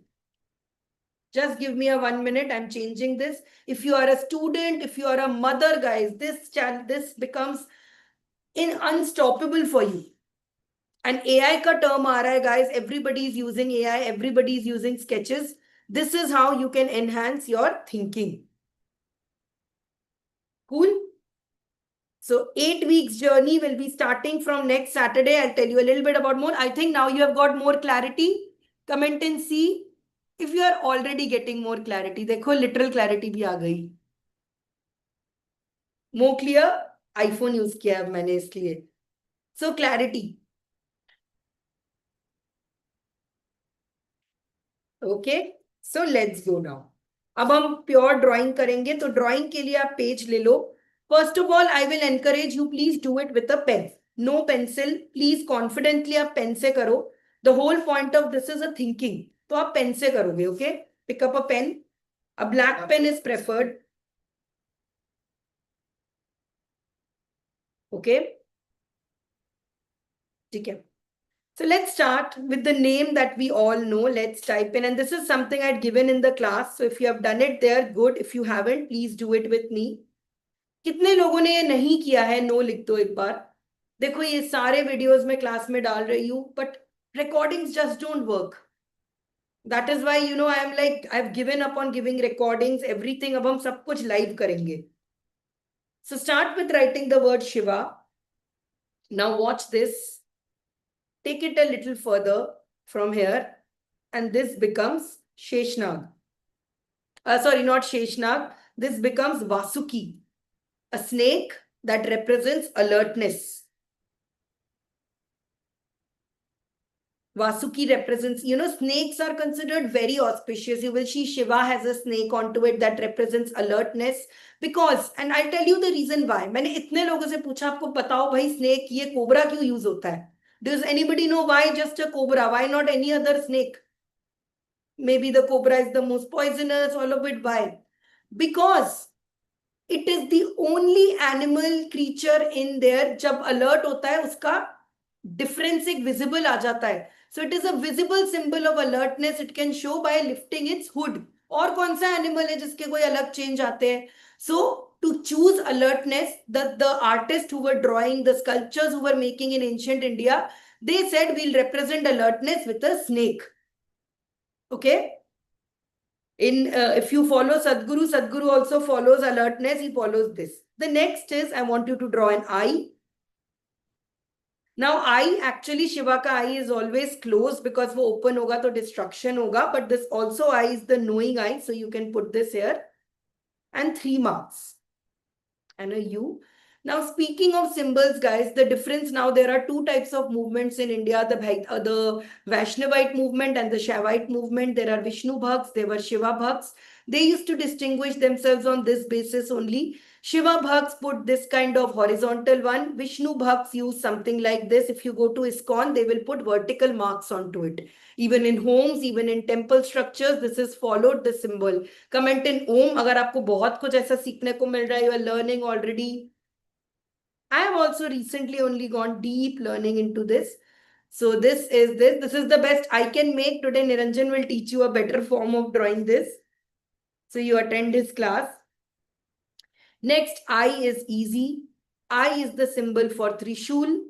Just give me a 1 minute. I'm changing this. If you are a student, if you are a mother, guys, this becomes unstoppable for you. And AI ka term aa raha hai, guys. Everybody is using AI. Everybody is using sketches. This is how you can enhance your thinking. Cool? So 8 weeks journey will be starting from next Saturday. I'll tell you a little bit about more. I think now you have got more clarity. Comment and see if you are already getting more clarity. देखो literal clarity भी आ गई. More clear? iPhone use किया है मैंने इसलिए. So clarity. Okay. So let's go now. अब हम pure drawing करेंगे. तो ड्राइंग के लिए आप पेज ले लो. First of all, I will encourage you, please do it with a pen. No pencil. Please confidently आप पेन से करो. The whole point of this is a thinking. तो आप पेन से करोगे. Okay. Pick up a pen. A black pen is preferred. Okay. ठीक है. So let's start with the name that we all know. Let's type in, and this is something I'd given in the class. So if you have done it there, good. If you haven't, please do it with me. कितने लोगों ने ये नहीं किया है? No लिख दो एक बार. देखो ये सारे वीडियोस में क्लास में डाल रही हूँ, but recordings just don't work. That is why, I am like, I've given up on giving recordings, everything. अब हम सब कुछ live करेंगे. So start with writing the word Shiva. Now watch this. Take it a little further from here, and this becomes Sheshnag. Sorry, not Sheshnag. This becomes Vasuki, a snake that represents alertness. Vasuki represents, snakes are considered very auspicious. You will see Shiva has a snake onto it that represents alertness. Because, and I'll tell you the reason why. मैंने इतने लोगों से पूछा आपको बताओ भाई snake ये cobra क्यों यूज होता है? Does anybody know why just a cobra? Why not any other snake? Maybe the cobra is the most poisonous, all of it. Why? Because it is the only animal creature in there जब alert होता है उसका difference एक visible आ जाता है. So it is a visible symbol of alertness. It can show by lifting its hood. और कौन सा animal है जिसके कोई अलग change आते हैं? So to choose alertness, the artists who were drawing the sculptures who were making in ancient India, they said we'll represent alertness with a snake. Okay. If you follow Sadhguru, Sadhguru also follows alertness. He follows this. The next is I want you to draw an eye. Now eye, actually Shiva ka eye is always closed because वो open होगा तो destruction होगा. But this also eye is the knowing eye. So you can put this here. And 3 marks. And a U. Now, speaking of symbols, guys, the difference now, there are 2 types of movements in India, the Vaishnavite movement and the Shaivite movement. There are Vishnu Bhakts, there were Shiva Bhakts. They used to distinguish themselves on this basis only. Shiva Bhakts put this kind of horizontal one. Vishnu Bhakts use something like this. If you go to ISKCON, they will put vertical marks onto it. Even in homes, even in temple structures, this is followed the symbol. Comment in Om, अगर आपको बहुत कुछ ऐसा सीखने को मिल रहा है, you are learning already. I have also recently only gone deep learning into this. So this is the best I can make. Today Niranjan will teach you a better form of drawing this. So you attend his class. Next, I is easy. I is the symbol for Trishul.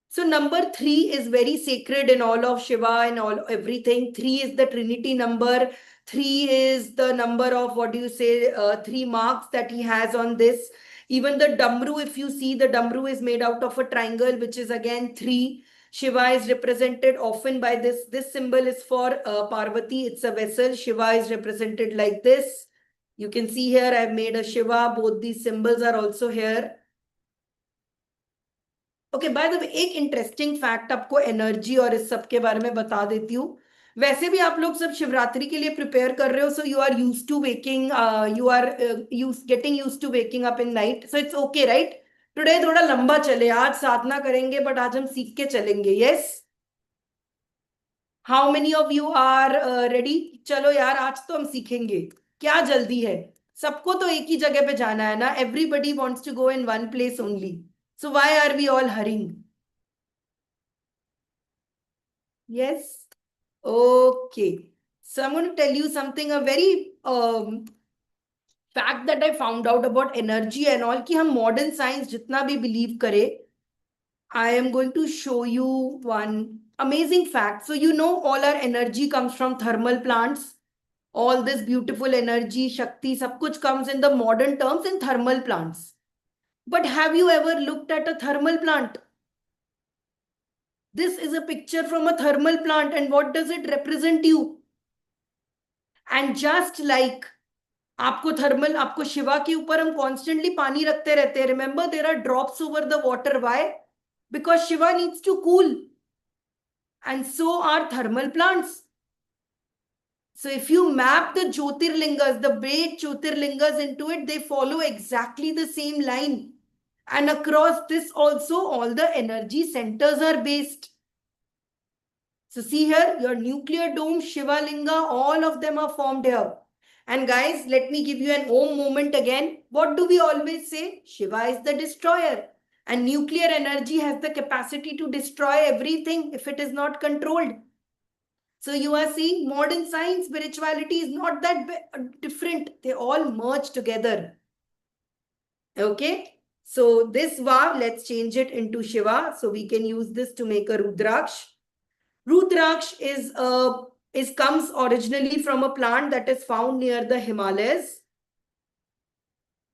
So number 3 is very sacred in all of Shiva and everything. 3 is the Trinity number. 3 is the number of 3 marks that he has on this. Even the Damru, if you see, the Damru is made out of a triangle, which is again 3. Shiva is represented often by this. This symbol is for Parvati. It's a vessel. Shiva is represented like this. You can see here I've made a Shiva. Both these symbols are also here. Okay by the way एक interesting fact आपको energy और इस सब के बारे में बता देती हूँ. वैसे भी आप लोग सब शिवरात्रि के लिए प्रिपेयर कर रहे हो, so you are use to waking you are getting use to waking up in night, so it's okay right. Today थोड़ा लंबा चले, आज साधना करेंगे बट आज हम सीख के चलेंगे. Yes, how many of you are ready? चलो यार आज तो हम सीखेंगे, क्या जल्दी है? सबको तो एक ही जगह पे जाना है ना. Everybody wants to go in one place only. So why are we all hurrying? Yes. Okay. So I'm going to tell you something, a very fact that I found out about energy and all, कि हम modern science जितना भी believe करे, I am going to show you one amazing fact. So you know all our energy comes from thermal plants. All this beautiful energy, Shakti, सब कुछ comes in the modern terms in thermal plants. But have you ever looked at a thermal plant? This is a picture from a thermal plant, and what does it represent you? And just like आपको शिवा के ऊपर हम constantly पानी रखते रहते हैं. Remember, there are drops over the water. Why? Because Shiva needs to cool. And so are thermal plants. So if you map the Jyotirlingas, the 8 Jyotirlingas into it, they follow exactly the same line. And across this also, all the energy centers are based. So see here, your nuclear dome, Shiva Linga, all of them are formed here. And guys, let me give you an Om moment again. What do we always say? Shiva is the destroyer. And nuclear energy has the capacity to destroy everything if it is not controlled. So you are seeing modern science, spirituality is not that different. They all merge together. Okay. So this Va, let's change it into Shiva. So we can use this to make a Rudraksh. Rudraksh comes originally from a plant that is found near the Himalayas.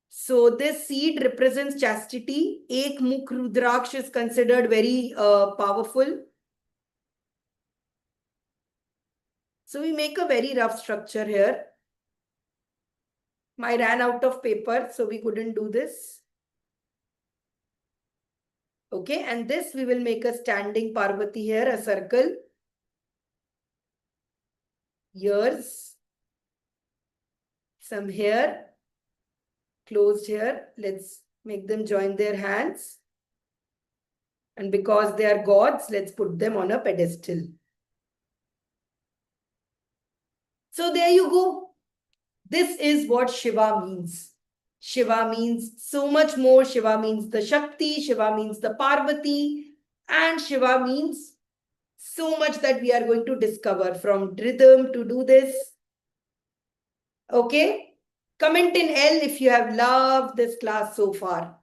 So this seed represents chastity. Ek Mukh Rudraksh is considered very powerful. So we make a very rough structure here. I ran out of paper, so we couldn't do this. Okay, and this we will make a standing Parvati here, a circle. Ears. Some here. Closed here. Let's make them join their hands. And because they are gods, let's put them on a pedestal. So there you go. This is what Shiva means. Shiva means so much more. Shiva means the Shakti. Shiva means the Parvati. And Shiva means so much that we are going to discover from rhythm to do this. Okay? Comment in L if you have loved this class so far.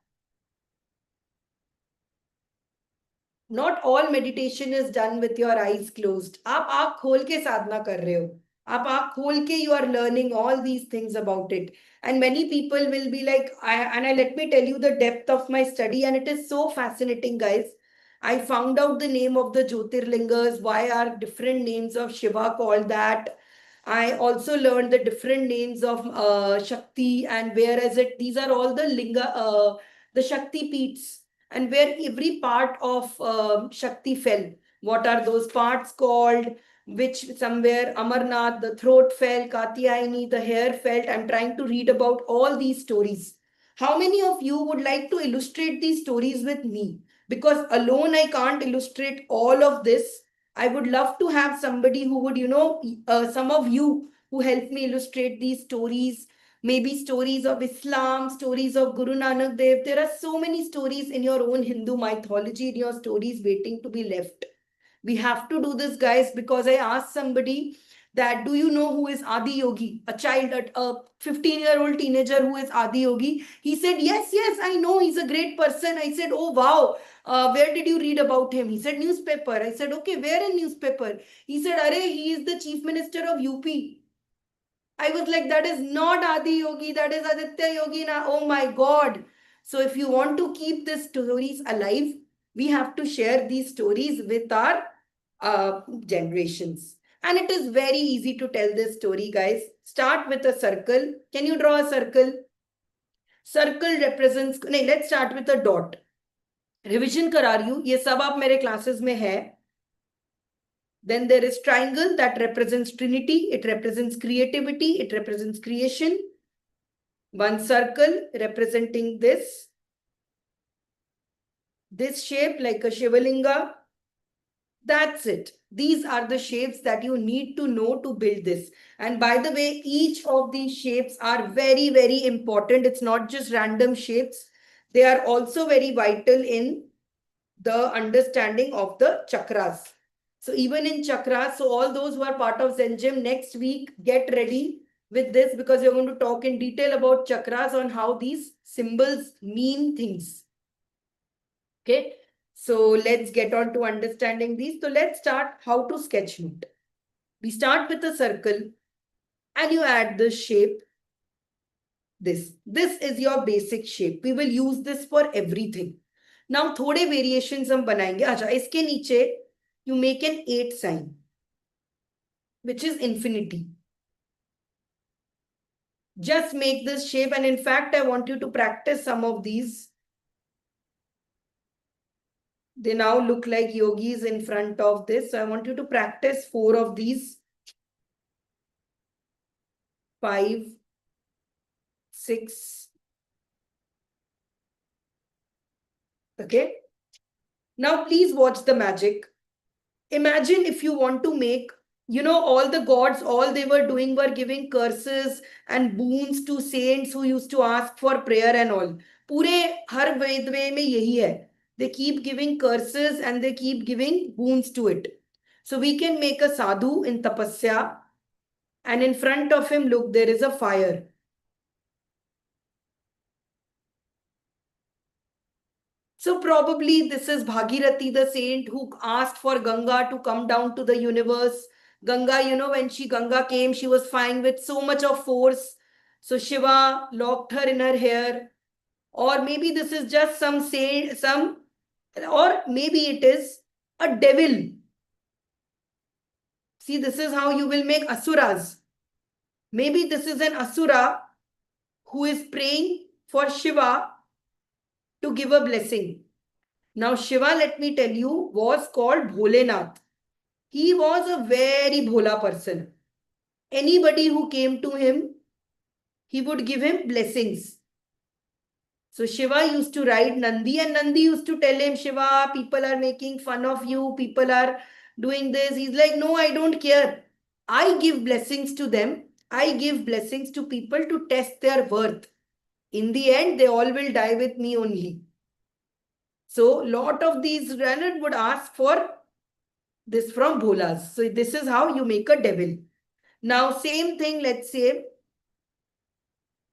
Not all meditation is done with your eyes closed. आप आँख खोल के साधना कर रहे हो. आप आँख खोल के you are learning all these things about it. And many people will be like, let me tell you the depth of my study, and it is so fascinating, guys. I found out the name of the Jyotirlingas, why are different names of Shiva called that. I also learned the different names of Shakti, and whereas these are all the Linga, the Shakti Peeths, and where every part of Shakti fell. What are those parts called? Which somewhere Amarnath, the throat fell, Katyayani, the hair felt. I'm trying to read about all these stories. How many of you would like to illustrate these stories with me? Because alone I can't illustrate all of this. I would love to have somebody who would, some of you who help me illustrate these stories. Maybe stories of Islam, stories of Guru Nanak Dev. There are so many stories in your own Hindu mythology, in your stories waiting to be left. We have to do this, guys, because I asked somebody that, do you know who is Adi Yogi? A child, a 15-year-old teenager who is Adi Yogi. He said, yes, I know. He's a great person. I said, oh, wow. Where did you read about him? He said, newspaper. I said, okay, where in newspaper? He said, Arey, he is the chief minister of UP. I was like, that is not Adi Yogi, that is Aditya Yogi. Oh my God. So if you want to keep these stories alive, we have to share these stories with our generations. And it is very easy to tell this story, guys. Start with a circle. Can you draw a circle? Circle represents, नहीं, let's start with a dot. Revision करा रही हूँ, ये सब आप मेरे classes में है. Then there is triangle that represents Trinity. It represents creativity. It represents creation. One circle representing this shape like a Shivalinga. That's it. These are the shapes that you need to know to build this. And by the way, each of these shapes are very, very important. It's not just random shapes. They are also very vital in the understanding of the chakras. So even in chakras, so all those who are part of Zen Gym, next week, get ready with this because we're going to talk in detail about chakras on how these symbols mean things. Okay, so let's get on to understanding these. So let's start how to sketch note. We start with a circle and you add the shape. This is your basic shape. We will use this for everything. Now थोड़े variations हम बनाएंगे. अच्छा, इसके नीचे you make an 8 sign, which is infinity. Just make this shape, and in fact, I want you to practice some of these. They now look like yogis in front of this. So I want you to practice 4 of these. 5, 6. Okay. Now please watch the magic. Imagine if you want to make, all the gods, all they were doing were giving curses and boons to saints who used to ask for prayer and all. Pure har ved mein yahi hai. They keep giving curses and they keep giving boons to it. So we can make a sadhu in tapasya, and in front of him, look, there is a fire. So probably this is Bhagirathi, the saint who asked for Ganga to come down to the universe. Ganga, when Ganga came, she was fine with so much of force. So Shiva locked her in her hair. Or maybe this is just some saint, or maybe it is a devil. See, this is how you will make asuras. Maybe this is an asura who is praying for Shiva to give a blessing. Now, Shiva, let me tell you, was called Bholenath. He was a very bhola person. Anybody who came to him, he would give him blessings. So Shiva used to ride Nandi, and Nandi used to tell him, Shiva, people are making fun of you, people are doing this. He's like, no, I don't care. I give blessings to them. I give blessings to people to test their worth. In the end, they all will die with me only. So lot of these runners would ask for this from bholas. So this is how you make a devil. Now same thing, let's say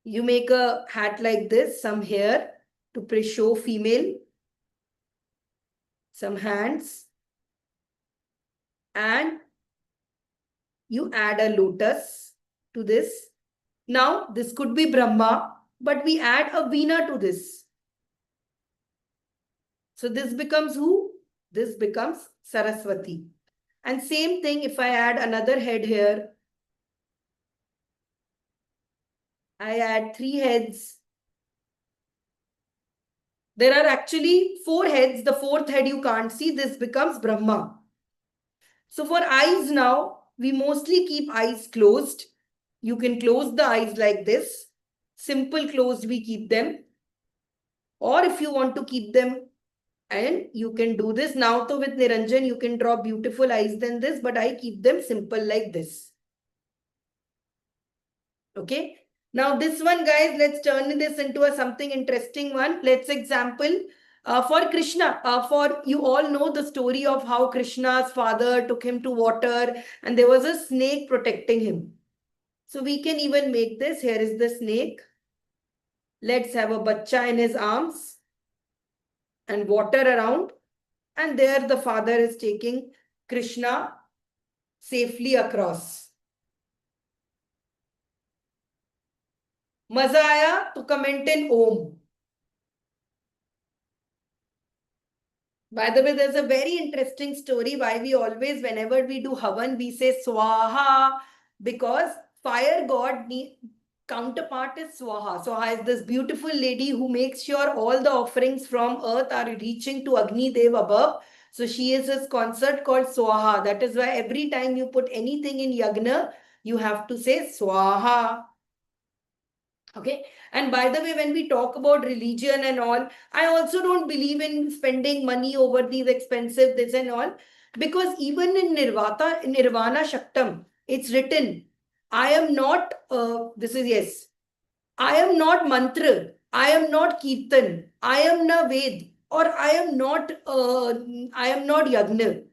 you make a hat like this, some hair to show female, some hands, and you add a lotus to this. Now this could be Brahma, but we add a Veena to this. So this becomes who? This becomes Saraswati. And same thing if I add another head here. I add 3 heads. There are actually 4 heads. The 4th head you can't see. This becomes Brahma. So for eyes now, we mostly keep eyes closed. You can close the eyes like this. Simple closed we keep them. Or if you want to keep them, and you can do this. Now to with Niranjan, you can draw beautiful eyes than this, but I keep them simple like this. Okay. Now this one, guys, let's turn this into a something interesting one. Let's example for Krishna. For you all know the story of how Krishna's father took him to water and there was a snake protecting him. So we can even make this. Here is the snake. Let's have a bacha in his arms and water around. And there the father is taking Krishna safely across. मजा आया तो comment in Om. By the way, there's a very interesting story why we always, whenever we do Havan, we say Swaha, because fire god counterpart is Swaha. Swaha is this beautiful lady who makes sure all the offerings from earth are reaching to Agni Dev above. So she is this concert called Swaha. That is why every time you put anything in Yagna, you have to say Swaha. Okay. And by the way, when we talk about religion and all, I also don't believe in spending money over these expensive this and all, because even in Nirvana Shaktam, it's written, I am not, this is yes, I am not mantra, I am not kirtan, I am na ved, or I am not yagna.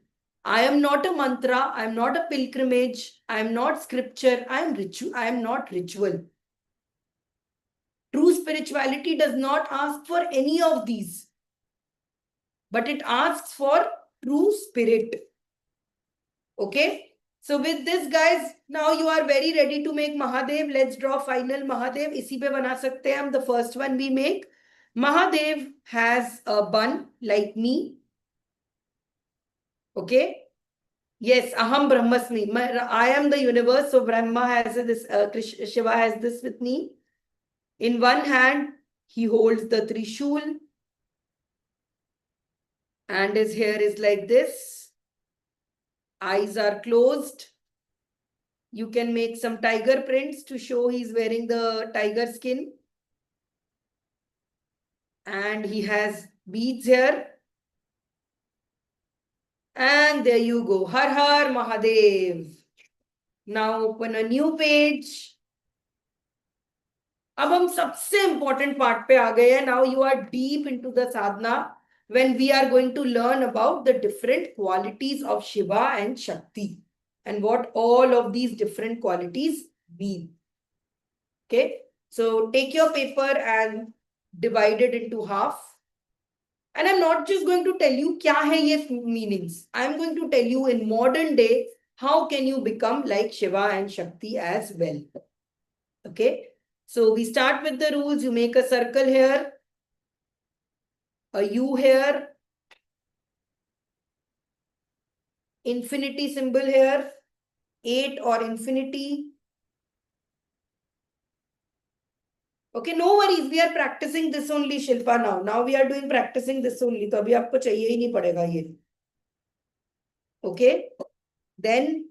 I am not a mantra, I am not a pilgrimage, I am not scripture, I am not ritual. True spirituality does not ask for any of these, but it asks for true spirit. Okay. So with this, guys, now you are very ready to make Mahadev. Let's draw final Mahadev. Isi pe bana sakte hain hum. The first one we make. Mahadev has a bun like me. Okay. Yes, Aham Brahmasmi. I am the universe. So Brahma has this, Shiva has this with me. In one hand, he holds the Trishul. And his hair is like this. Eyes are closed. You can make some tiger prints to show he's wearing the tiger skin. And he has beads here. And there you go. Har Har Mahadev. Now open a new page. अब हम सबसे important part पे आ गए हैं. Now you are deep into the sadhana when we are going to learn about the different qualities of Shiva and Shakti and what all of these different qualities mean. Okay, so take your paper and divide it into half. And I'm not just going to tell you kya hai ye meanings. I'm going to tell you in modern day, how can you become like Shiva and Shakti as well. Okay. So we start with the rules. You make a circle here, a U here, infinity symbol here, 8 or infinity. Okay, no worries. We are practicing this only, Shilpa, now. Now we are doing practicing this only. तो अभी आपको चाहिए ही नहीं पड़ेगा ये. Okay. Then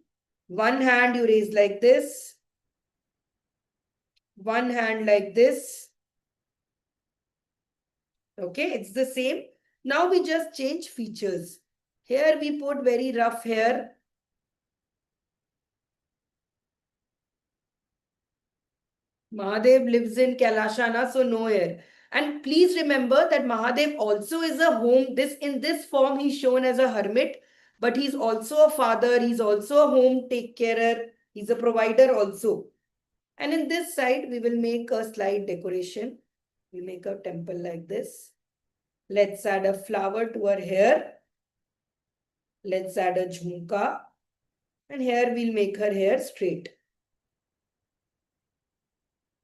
one hand you raise like this. One hand like this. Okay, it's the same. Now we just change features. Here we put very rough hair. Mahadev lives in Kailashana, so no hair. And please remember that Mahadev also is a home. In this form, he's shown as a hermit, but he's also a father. He's also a home take carer. He's a provider also. And in this side, we will make a slight decoration. We make a temple like this. Let's add a flower to her hair. Let's add a jhumka. And here we'll make her hair straight.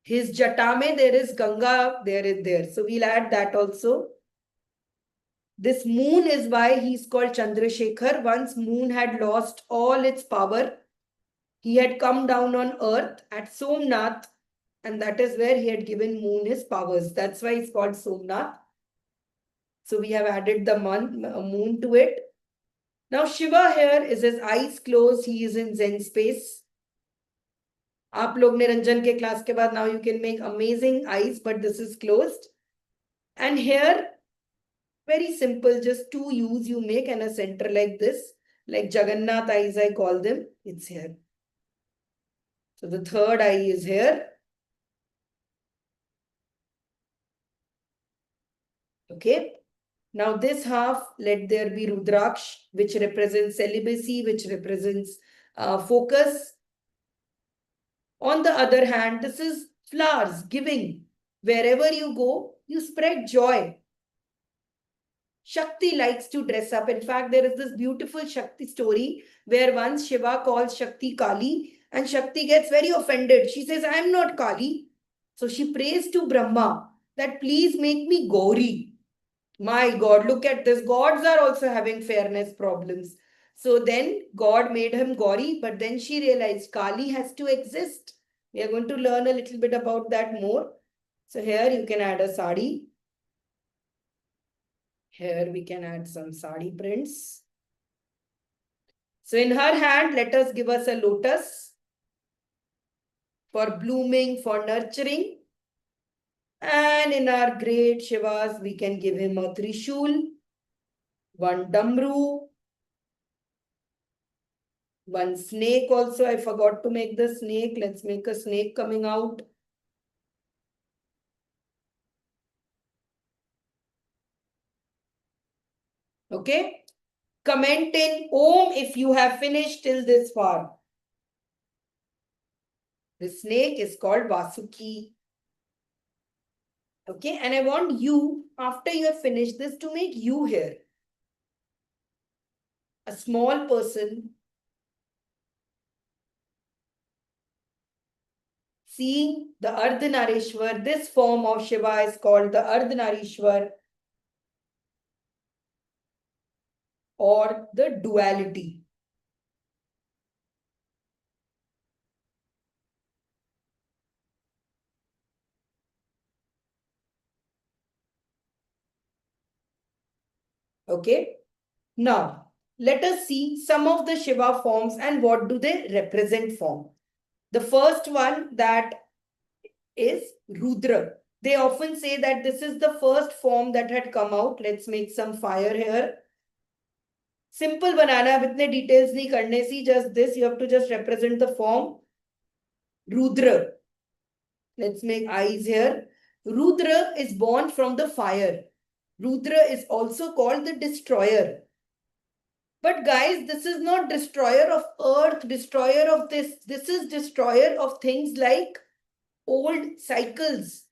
His jatame, there is Ganga, there. So we'll add that also. This moon is why he's called Chandrasekhar. Once moon had lost all its power, he had come down on earth at Somnath, and that is where he had given moon his powers. That's why it's called Somnath. So we have added the moon to it. Now Shiva here is his eyes closed. He is in Zen space. आप लोग निरंजन के class के बाद now you can make amazing eyes, but this is closed. And here, very simple, just two U's you make and a center like this, like Jagannath eyes I call them. It's here. So the third eye is here. Okay. Now this half, let there be Rudraksh, which represents celibacy, which represents focus. On the other hand, this is flowers, giving. Wherever you go, you spread joy. Shakti likes to dress up. In fact, there is this beautiful Shakti story where once Shiva calls Shakti Kali and Shakti gets very offended. She says, I am not Kali. So she prays to Brahma that please make me Gauri. My God, look at this. Gods are also having fairness problems. So then God made him Gauri, but then she realized Kali has to exist. We are going to learn a little bit about that more. So here you can add a sari. Here we can add some sari prints. So in her hand, let us give us a lotus for blooming, for nurturing. And in our great Shivas, we can give him a Trishul, one Damru, one snake also. I forgot to make the snake. Let's make a snake coming out. Okay. Comment in Om if you have finished till this far. The snake is called Vasuki. Okay. And I want you, after you have finished this, to make you here. A small person seeing the Ardhanarishwar. This form of Shiva is called the Ardhanarishwar or the duality. Okay. Now, let us see some of the Shiva forms and what do they represent form. The first one that is Rudra. They often say that this is the first form that had come out. Let's make some fire here. Simple banana with no details nahi karne si, just this. You have to just represent the form. Rudra. Let's make eyes here. Rudra is born from the fire. Rudra is also called the destroyer. But guys, this is not destroyer of earth, destroyer of this. This is destroyer of things like old cycles,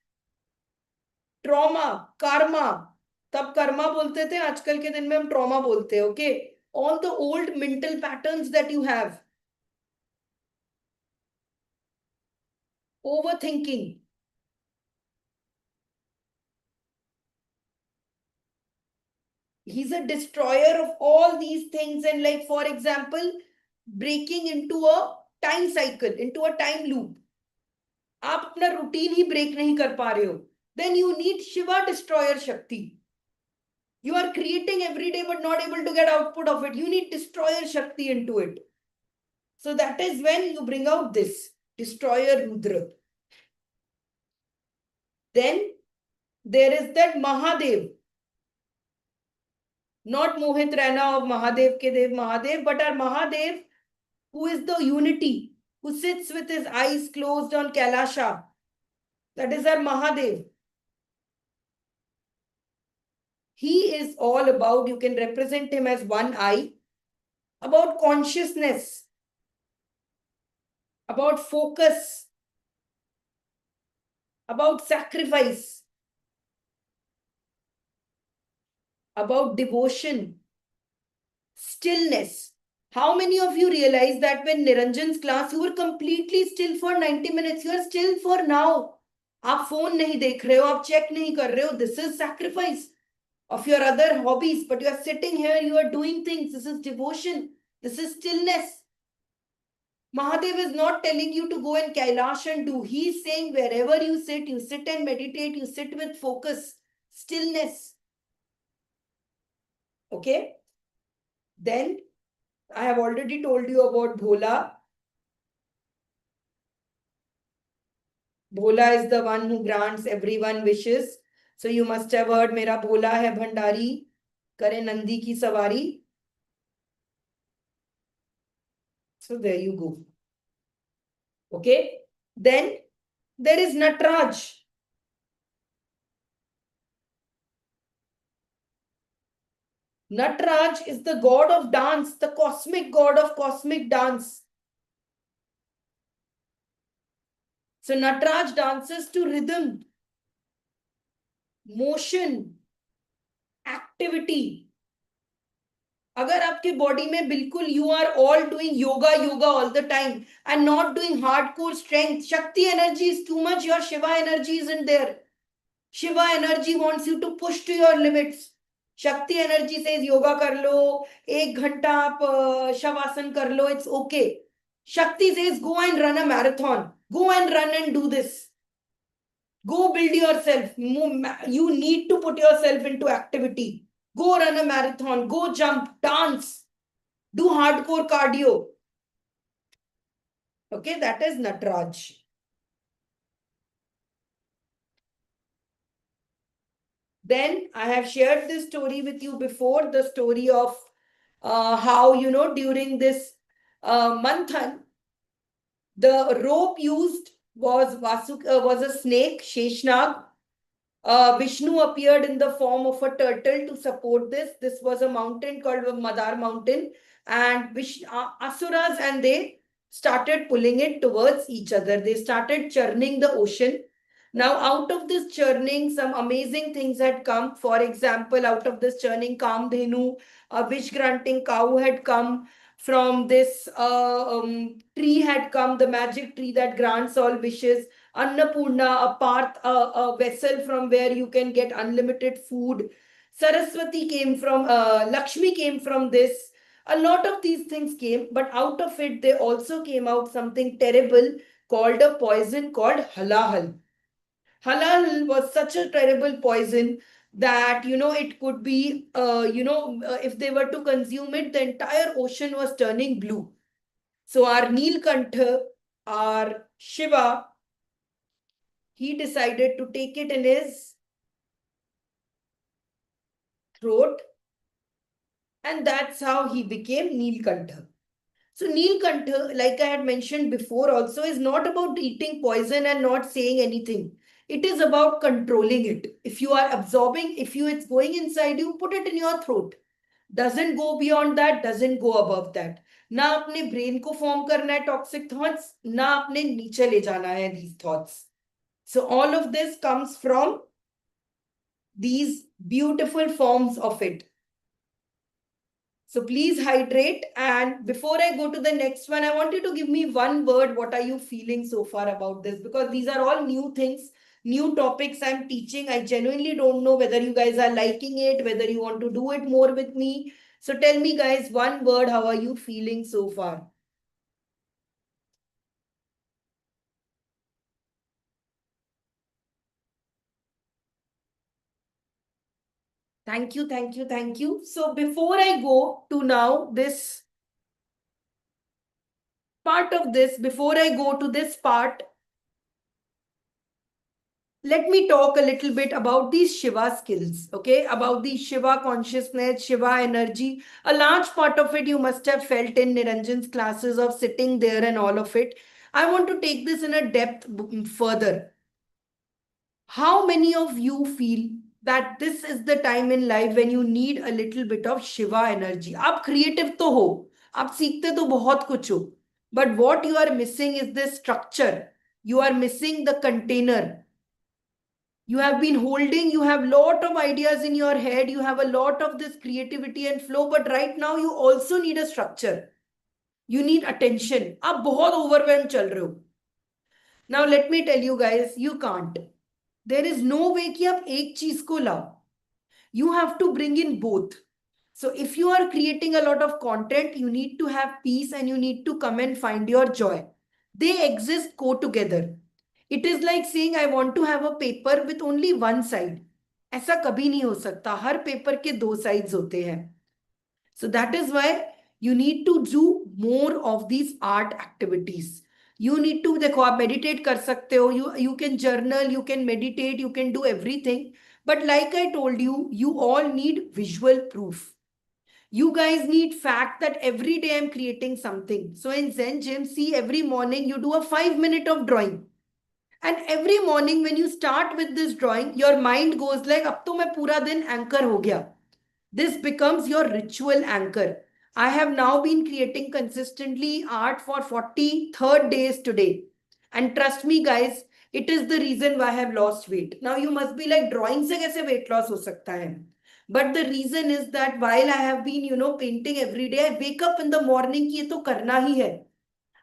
trauma, karma. तब कर्मा बोलते थे, आजकल के दिन में हम trauma बोलते हैं. Okay, all the old mental patterns that you have, overthinking. He's a destroyer of all these things. And like, for example, breaking into a time cycle, into a time loop, आप अपना routine ही break नहीं कर पा रहे हो, then you need Shiva destroyer Shakti. You are creating every day but not able to get output of it. You need destroyer Shakti into it. So that is when you bring out this destroyer Rudra. Then there is that Mahadev, not Mohit Raina of Mahadev ke Dev Mahadev, but our Mahadev who is the unity, who sits with his eyes closed on Kailasha. That is our Mahadev. He is all about, you can represent him as one eye, about consciousness, about focus, about sacrifice, about devotion, stillness. How many of you realize that when Niranjan's class, you were completely still for 90 minutes? You are still for now. आप phone नहीं देख रहे हो, आप check नहीं कर रहे हो. This is sacrifice of your other hobbies, but you are sitting here, you are doing things. This is devotion. This is stillness. Mahadev is not telling you to go in Kailash and do. He is saying wherever you sit and meditate, you sit with focus, stillness. Okay? Then I have already told you about Bhola. Bhola is the one who grants everyone wishes. So you must have heard, Mera Bhola hai Bhandari, Kare Nandi ki Savari. So there you go. Okay? Then there is Natraj. Natraj is the god of dance, the cosmic god of cosmic dance. So Natraj dances to rhythm, motion, activity. अगर आपके body में बिल्कुल you are all doing yoga yoga all the time and not doing hardcore strength, Shakti energy is too much, your Shiva energy is in there. Shiva energy wants you to push to your limits. Shakti energy से yoga कर लो, 1 घंटा आप शवासन कर लो, it's okay. Shakti says go and run a marathon, go and run and do this, go build yourself. You need to put yourself into activity. Go run a marathon, go jump, dance, do hardcore cardio. Okay, that is Natraj. Then I have shared this story with you before, the story of how, during this manthan, the rope used was a snake, Sheshnag. Vishnu appeared in the form of a turtle to support this. This was a mountain called Madar Mountain, and Asuras and they started pulling it towards each other. They started churning the ocean. Now, out of this churning, some amazing things had come. For example, out of this churning, Kamdhenu, a wish-granting cow had come. From this tree had come, the magic tree that grants all wishes. Annapurna, a vessel from where you can get unlimited food. Saraswati came from, Lakshmi came from this. A lot of these things came, but out of it, they also came out something terrible called a poison called halahal. Halal was such a terrible poison that, it could be, if they were to consume it, the entire ocean was turning blue. So our Neelkantha, our Shiva, he decided to take it in his throat, and that's how he became Neelkantha. So Neelkantha, like I had mentioned before also, is not about eating poison and not saying anything. It is about controlling it. If you are absorbing, it's going inside you, put it in your throat. Doesn't go beyond that, doesn't go above that. ना अपने brain को form करना है toxic thoughts, ना अपने नीचे ले जाना है these thoughts. So all of this comes from these beautiful forms of it. So please hydrate. And before I go to the next one, I want you to give me one word. What are you feeling so far about this? Because these are all new things, new topics I'm teaching. I genuinely don't know whether you guys are liking it, whether you want to do it more with me. So tell me, guys, one word, how are you feeling so far? Thank you, thank you, thank you. So before I go to now this part of this, before I go to this part, let me talk a little bit about these Shiva skills, okay? About the Shiva consciousness, Shiva energy. A large part of it you must have felt in Niranjan's classes of sitting there and all of it. I want to take this in a depth further. How many of you feel that this is the time in life when you need a little bit of Shiva energy? आप creative तो हो, आप सीखते तो बहुत कुछ हो, but what you are missing is this structure. You are missing the container. You have been holding, you have lot of ideas in your head, you have a lot of this creativity and flow, but right now you also need a structure. You need attention. आप बहुत overwhelmed चल रहे हो. Now let me tell you guys, you can't. There is no way कि आप एक चीज को लाओ. You have to bring in both. So if you are creating a lot of content, you need to have peace and you need to come and find your joy. They exist co together. It is like saying I want to have a paper with only one side. ऐसा कभी नहीं हो सकता. हर paper के दो sides होते हैं. So that is why you need to do more of these art activities. You need to, देखो आप meditate कर सकते हो. You can journal, you can meditate, you can do everything. But like I told you, you all need visual proof. You guys need fact that every day I'm creating something. So in Zen Gym, see, every morning you do a 5 minute of drawing. And every morning when you start with this drawing, your mind goes like, अब तो मैं पूरा दिन anchor हो गया. This becomes your ritual anchor. I have now been creating consistently art for 43rd days today. And trust me, guys, it is the reason why I have lost weight. Now you must be like, drawing se kaise weight loss ho sakta hai? But the reason is that while I have been, painting every day, I wake up in the morning ki ye to karna hi hai.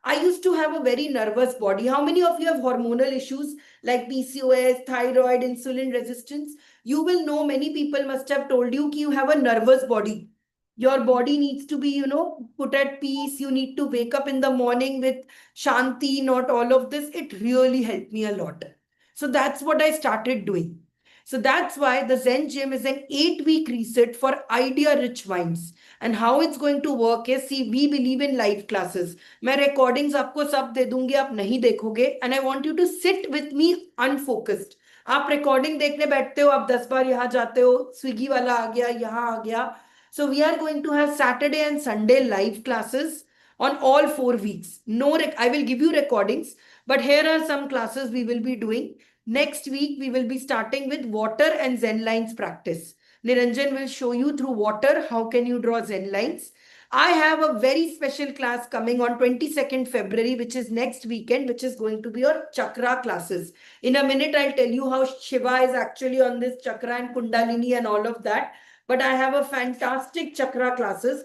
I used to have a very nervous body. How many of you have hormonal issues like PCOS, thyroid, insulin resistance? You will know, many people must have told you that you have a nervous body. Your body needs to be, put at peace. You need to wake up in the morning with Shanti, not all of this. It really helped me a lot. So that's what I started doing. So that's why the Zen Gym is an 8-week reset for idea-rich minds. And how it's going to work is, see, we believe in live classes. मैं recordings आपको सब दे दूंगी, आप नहीं देखोगे. And I want you to sit with me unfocused. आप recording देखने बैठते हो, आप 10 बार यहाँ जाते हो, स्विगी वाला आ गया, यहाँ आ गया. So we are going to have Saturday and Sunday live classes on all 4 weeks. No, I will give you recordings, but here are some classes we will be doing. Next week, we will be starting with water and Zen lines practice. Niranjan will show you through water how can you draw Zen lines. I have a very special class coming on 22nd February, which is next weekend, which is going to be your chakra classes. In a minute, I'll tell you how Shiva is actually on this chakra and Kundalini and all of that. But I have a fantastic chakra classes.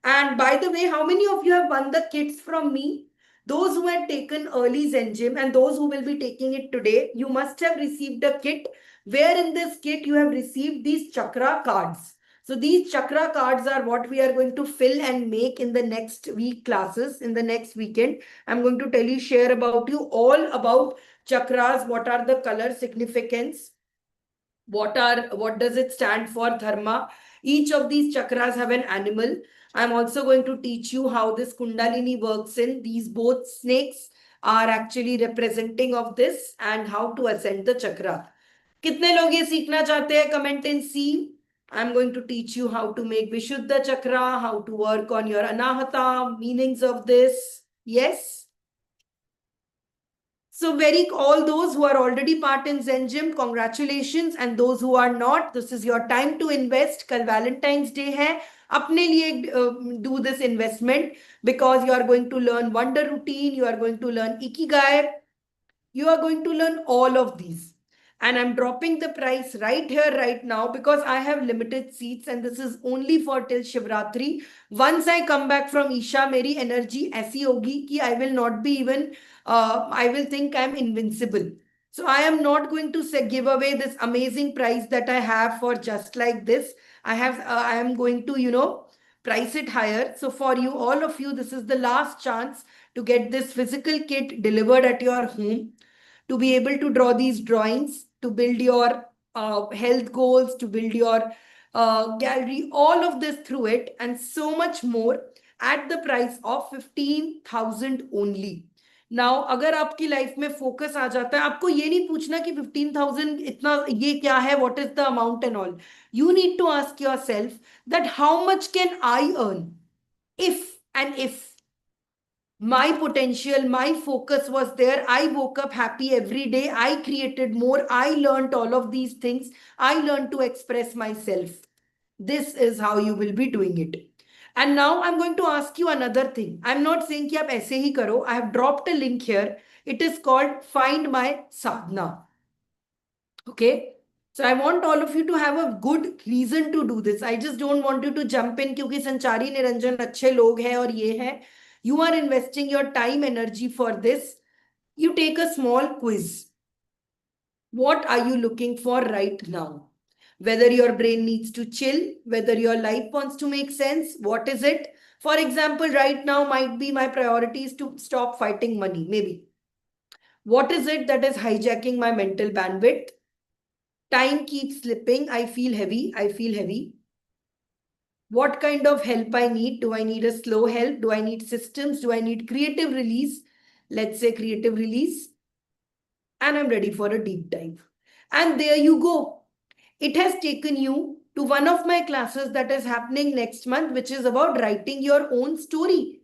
And by the way, how many of you have won the kits from me? Those who had taken early Zen Gym and those who will be taking it today, you must have received a kit where in this kit you have received these chakra cards. So these chakra cards are what we are going to fill and make in the next week classes, in the next weekend. I'm going to tell you, share about you all about chakras, what are the color significance, what does it stand for, dharma. Each of these chakras have an animal. I'm also going to teach you how this kundalini works in these. Both snakes are actually representing of this and how to ascend the chakra. कितने लोग ये सीखना चाहते हैं? Comment and see. I'm going to teach you how to make Vishuddha chakra, how to work on your anahata, meanings of this. Yes. So all those who are already part in Zen Gym, congratulations. And those who are not, this is your time to invest. Kal Valentine's Day hai. अपने लिए do this investment because you are going to learn wonder routine, you are going to learn ikigai, you are going to learn all of these. And I'm dropping the price right here, right now, because I have limited seats and this is only for till Shivratri. Once I come back from Isha, meri energy ऐसी होगी कि I will not be even, I will think I'm invincible. So I am not going to give away this amazing price that I have for just like this. I am going to, price it higher. So for you, all of you, this is the last chance to get this physical kit delivered at your home, to be able to draw these drawings, to build your health goals, to build your gallery, all of this through it, and so much more at the price of 15,000 only. Now अगर आपकी life में focus आ जाता है, आपको ये नहीं पूछना कि 15,000 इतना ये क्या है, what is the amount and all. You need to ask yourself that how much can I earn if my potential, my focus was there. I woke up happy every day. I created more. I learned all of these things. I learned to express myself. This is how you will be doing it. And now I'm going to ask you another thing. I'm not saying कि आप ऐसे ही करो. I have dropped a link here. It is called Find My Sadhana. Okay. So I want all of you to have a good reason to do this. I just don't want you to jump in क्योंकि संचारी निरंजन अच्छे लोग हैं और ये है. You are investing your time, energy for this. You take a small quiz. What are you looking for right now? Whether your brain needs to chill, whether your life wants to make sense, what is it? For example, right now might be my priority is to stop fighting money, maybe. What is it that is hijacking my mental bandwidth? Time keeps slipping. I feel heavy. I feel heavy. What kind of help I need? Do I need a slow help? Do I need systems? Do I need creative release? Let's say creative release. And I'm ready for a deep dive. And there you go. It has taken you to one of my classes that is happening next month, which is about writing your own story.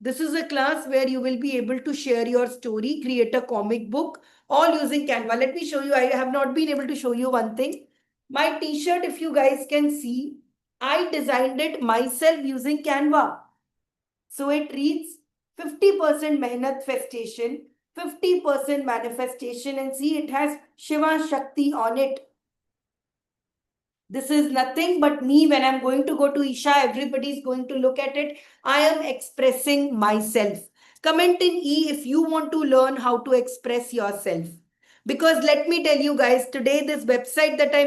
This is a class where you will be able to share your story, create a comic book, all using Canva. Let me show you. I have not been able to show you one thing. My t-shirt, if you guys can see, I designed it myself using Canva. So it reads 50% mehnat festation, 50% manifestation, and see it has Shiva Shakti on it. This is nothing but me. When I'm going to go to Isha, everybody is going to look at it. I am expressing myself. Comment in E if you want to learn how to express yourself. Because let me tell you guys, today this website that I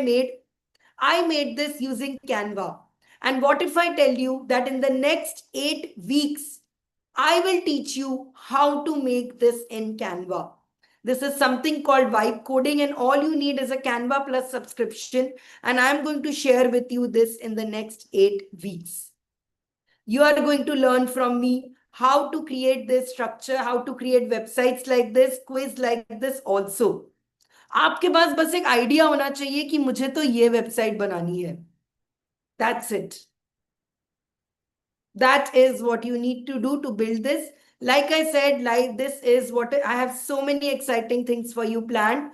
made this using Canva. And what if I tell you that in the next 8 weeks, I will teach you how to make this in Canva. This is something called vibe coding, and all you need is a Canva Plus subscription. And I'm going to share with you this in the next 8 weeks. You are going to learn from me how to create this structure, how to create websites like this, quiz like this also. आपके पास बस एक idea होना चाहिए कि मुझे तो ये website बनानी है. That's it. That is what you need to do to build this. Like I said, like this is what I have so many exciting things for you planned.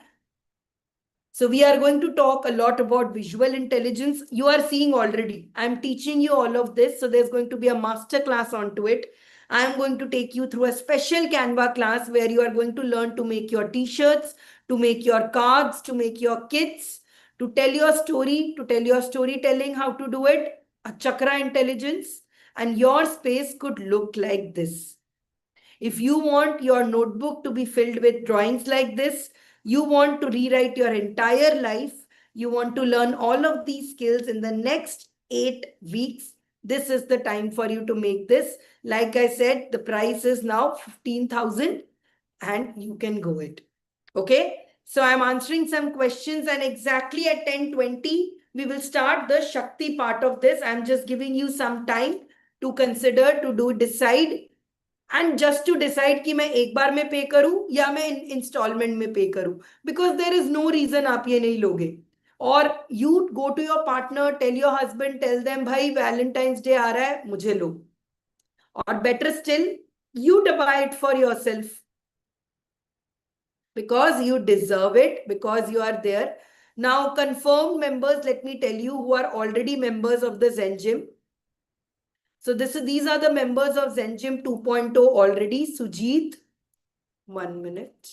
So we are going to talk a lot about visual intelligence. You are seeing already. I'm teaching you all of this. So there's going to be a master class onto it. I'm going to take you through a special Canva class where you are going to learn to make your t-shirts, to make your cards, to make your kits, to tell your story, to tell your storytelling, how to do it, a chakra intelligence, and your space could look like this. If you want your notebook to be filled with drawings like this, you want to rewrite your entire life, you want to learn all of these skills in the next 8 weeks, this is the time for you to make this. Like I said, the price is now 15,000 and you can go it. Okay. So I'm answering some questions, and exactly at 10:20, we will start the Shakti part of this. I'm just giving you some time to consider, to decide. And just to decide कि मैं एक बार में पे करूं या मैं instalment में पे करूं, because there is no reason आप ये नहीं लोगे. और you go to your partner, tell your husband, tell them भाई वैलेंटाइंस डे आ रहा है, मुझे लो. और better still, you buy it for yourself because you deserve it, because you are there. Now confirmed members, let me tell you, who are already members of the Zen Gym. So these are the members of Zen Gym 2.0 already. Sujit, 1 minute.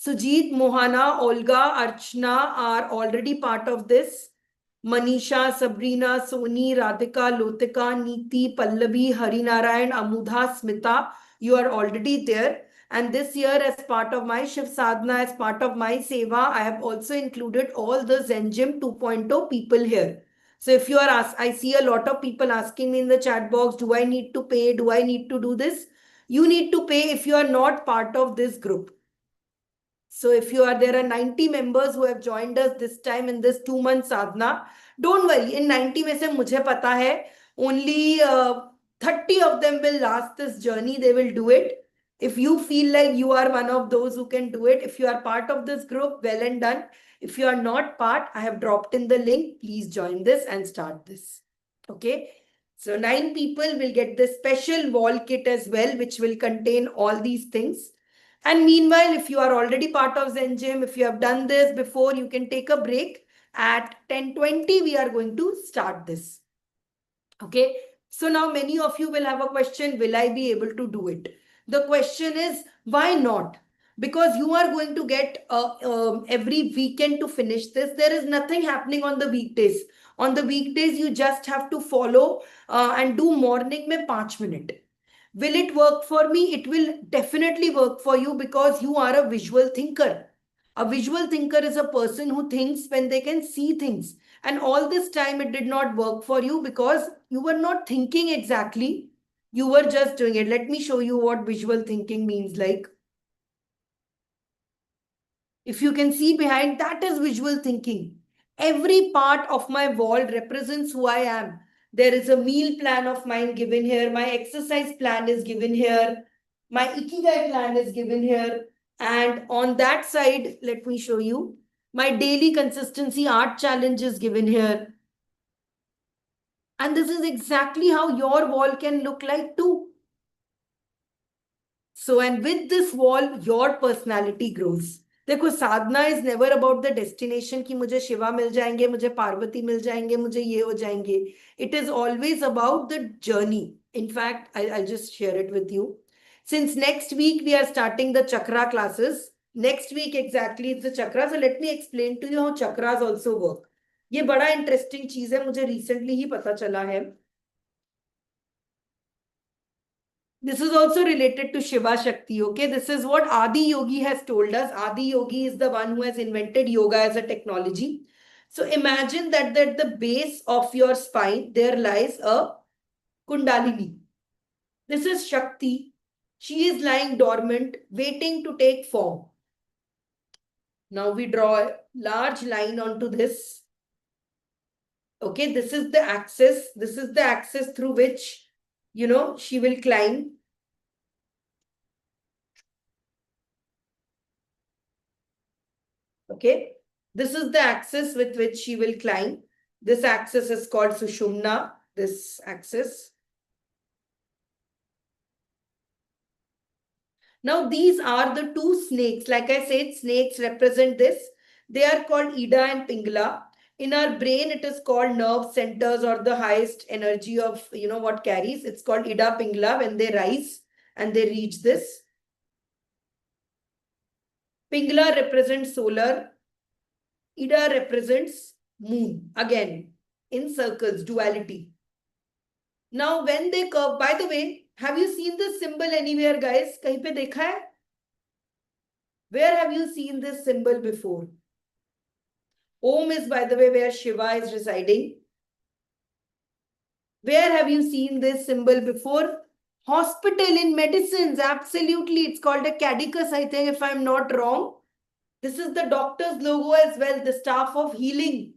Sujit, Mohana, Olga, Archana are already part of this. Manisha, Sabrina, Soni, Radhika, Lotika, Neeti, Pallavi, Harinarayan, Amudha, Smita, you are already there. And this year, as part of my Shiv Sadhana, as part of my Seva, I have also included all the Zen Gym 2.0 people here. So if you are asked, I see a lot of people asking me in the chat box, do I need to pay? Do I need to do this? You need to pay if you are not part of this group. So if there are 90 members who have joined us this time in this 2 month sadhana, don't worry. In 90 में से मुझे पता है only 30 of them will last this journey. They will do it. If you feel like you are one of those who can do it, if you are part of this group, well and done. If you are not part, I have dropped in the link. Please join this and start this. Okay. So 9 people will get this special wall kit as well, which will contain all these things. And meanwhile, if you are already part of Zen Gym, if you have done this before, you can take a break. At 10:20, we are going to start this. Okay. So now many of you will have a question, will I be able to do it? The question is, why not? Because you are going to get every weekend to finish this. There is nothing happening on the weekdays. On the weekdays, you just have to follow and do morning mein 5 minute. Will it work for me? It will definitely work for you because you are a visual thinker. A visual thinker is a person who thinks when they can see things. And all this time it did not work for you because you were not thinking exactly. You were just doing it. Let me show you what visual thinking means like. If you can see behind, that is visual thinking. Every part of my wall represents who I am. There is a meal plan of mine given here. My exercise plan is given here. My Ikigai plan is given here. And on that side, let me show you. My daily consistency art challenge is given here. And this is exactly how your wall can look like too. So, and with this wall, your personality grows. देखो sadhana is never about the destination कि मुझे शिवा मिल जाएंगे, मुझे पार्वती मिल जाएंगे, मुझे ये हो जाएंगे. It is always about the journey. In fact I just share it with you. Since next week we are starting the chakra classes. Next week exactly it's the chakra. So let me explain to you how chakras also work. ये बड़ा interesting चीज है, मुझे recently ही पता चला है. This is also related to Shiva Shakti, okay? This is what Adi Yogi has told us. Adi Yogi is the one who has invented yoga as a technology. So imagine that at the base of your spine, there lies a Kundalini. This is Shakti. She is lying dormant, waiting to take form. Now we draw a large line onto this. Okay, this is the axis. This is the axis through which, she will climb. Okay, this is the axis with which she will climb. This axis is called Sushumna, this axis. Now these are the two snakes. Like I said, snakes represent this. They are called Ida and Pingala. In our brain, it is called nerve centers or the highest energy of, what carries. It's called Ida Pingala when they rise and they reach this. Pingala represents solar. Ida represents moon. Again, in circles, duality. Now, when they curve, by the way, have you seen this symbol anywhere, guys? Kahin pe dekha hai? Where have you seen this symbol before? Om is, by the way, where Shiva is residing. Where have you seen this symbol before? Hospital in medicines, absolutely. It's called a cadicus, I think, if I'm not wrong. This is the doctor's logo as well, the staff of healing.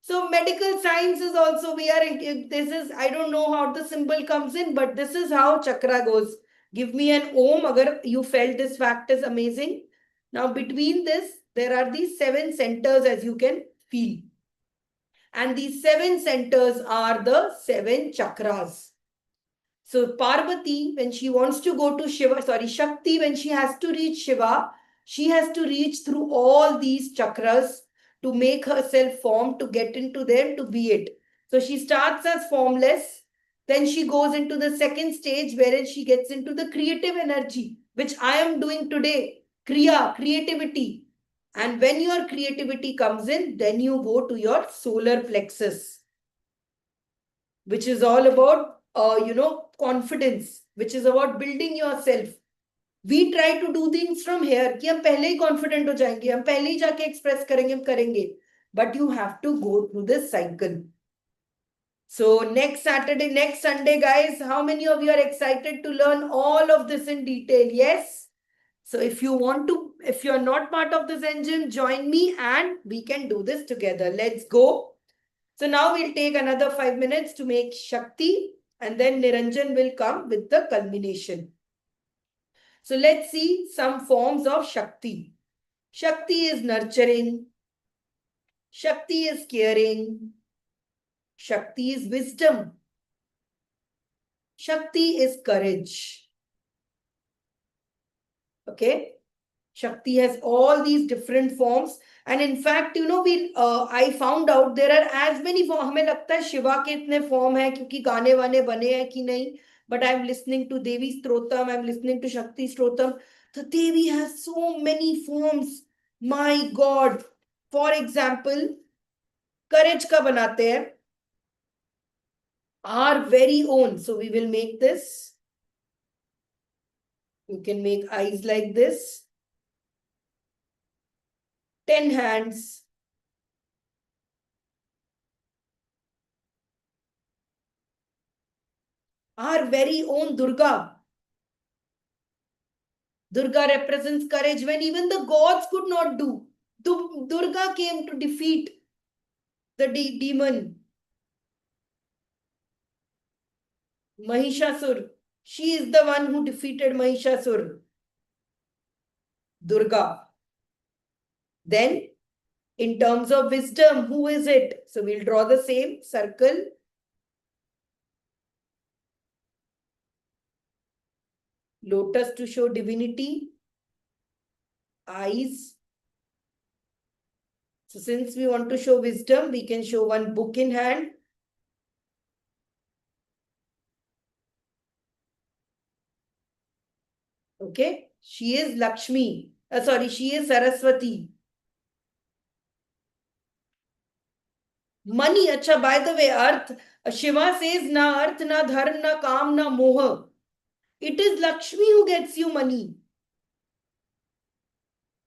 So medical science is also, I don't know how the symbol comes in, but this is how chakra goes. Give me an Om, agar you felt this fact is amazing. Now between this, there are these 7 centers as you can feel. And these 7 centers are the 7 chakras. So Parvati, when she wants to go to Shakti, when she has to reach Shiva, she has to reach through all these chakras to make herself form, to get into them, to be it. So she starts as formless. Then she goes into the second stage wherein she gets into the creative energy, which I am doing today. Kriya, creativity. And when your creativity comes in, then you go to your solar plexus, which is all about, confidence, which is about building yourself. We try to do things from here कि हम पहले ही confident हो जाएंगे, हम पहले ही जाके express करेंगे, हम करेंगे. But you have to go through this cycle. So next Sunday, guys, how many of you are excited to learn all of this in detail? Yes? So if you're not part of this engine, join me and we can do this together. Let's go. So now we'll take another 5 minutes to make Shakti, and then Niranjan will come with the culmination. So let's see some forms of Shakti. Shakti is nurturing. Shakti is caring. Shakti is wisdom. Shakti is courage. Okay. Shakti has all these different forms. And in fact, I found out there are as many forms. हमें लगता है शिवा के इतने form है क्योंकि गाने वाने बने हैं कि नहीं. But I'm listening to Devi Strotam. I'm listening to Shakti Strotam. The Devi has so many forms. My God. For example, courage का बनाते हैं. Our very own. So we will make this. You can make eyes like this. 10 hands. Our very own Durga. Durga represents courage when even the gods could not do. Durga came to defeat the demon. Mahishasur. She is the one who defeated Mahishasur. Durga. Then, in terms of wisdom, who is it? So we'll draw the same circle. Lotus to show divinity. Eyes. So since we want to show wisdom, we can show one book in hand. Okay. She is Lakshmi. She is Saraswati. Money. Acha, by the way, Arth. Shiva says, na Arth, na Dharm, na Kam, na Moha. It is Lakshmi who gets you money.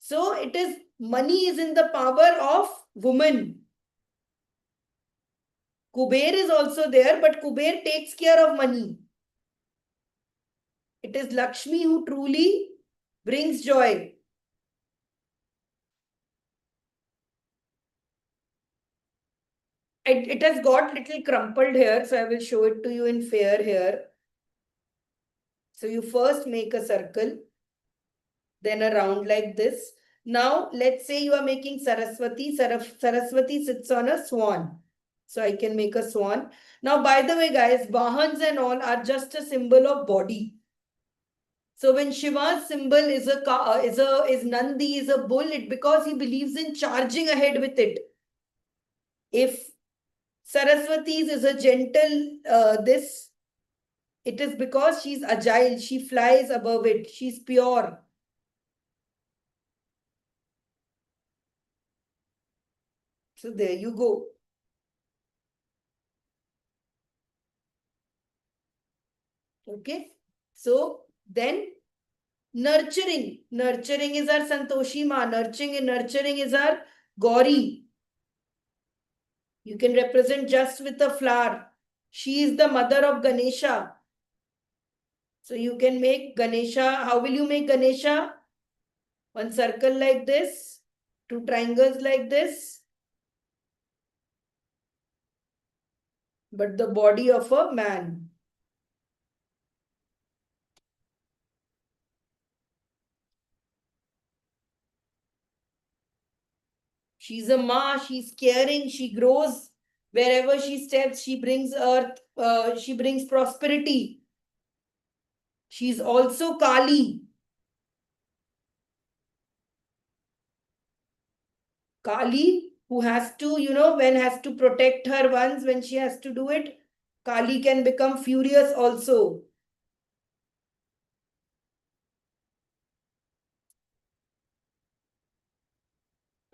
So it is, money is in the power of woman. Kuber is also there, but Kuber takes care of money. It is Lakshmi who truly brings joy. It has got little crumpled here, so I will show it to you in fair here. So you first make a circle, then a round like this. Now, let's say you are making Saraswati. Saraswati sits on a swan. So I can make a swan. Now, by the way, guys, Vahans and all are just a symbol of body. So when Shiva's symbol is Nandi, is a bull, it because he believes in charging ahead with it. If Saraswati's is a gentle it is because she's agile, she flies above it, she's pure. So there you go. Okay. So then nurturing. Nurturing is our Santoshi Ma. Nurturing is our Gauri. You can represent just with a flower. She is the mother of Ganesha. So you can make Ganesha. How will you make Ganesha? One circle like this, two triangles like this, but the body of a man. She's a Ma, she's caring, she grows. Wherever she steps, she brings earth, she brings prosperity. She's also Kali. Kali, who has to, when has to protect her once, when she has to do it, Kali can become furious also.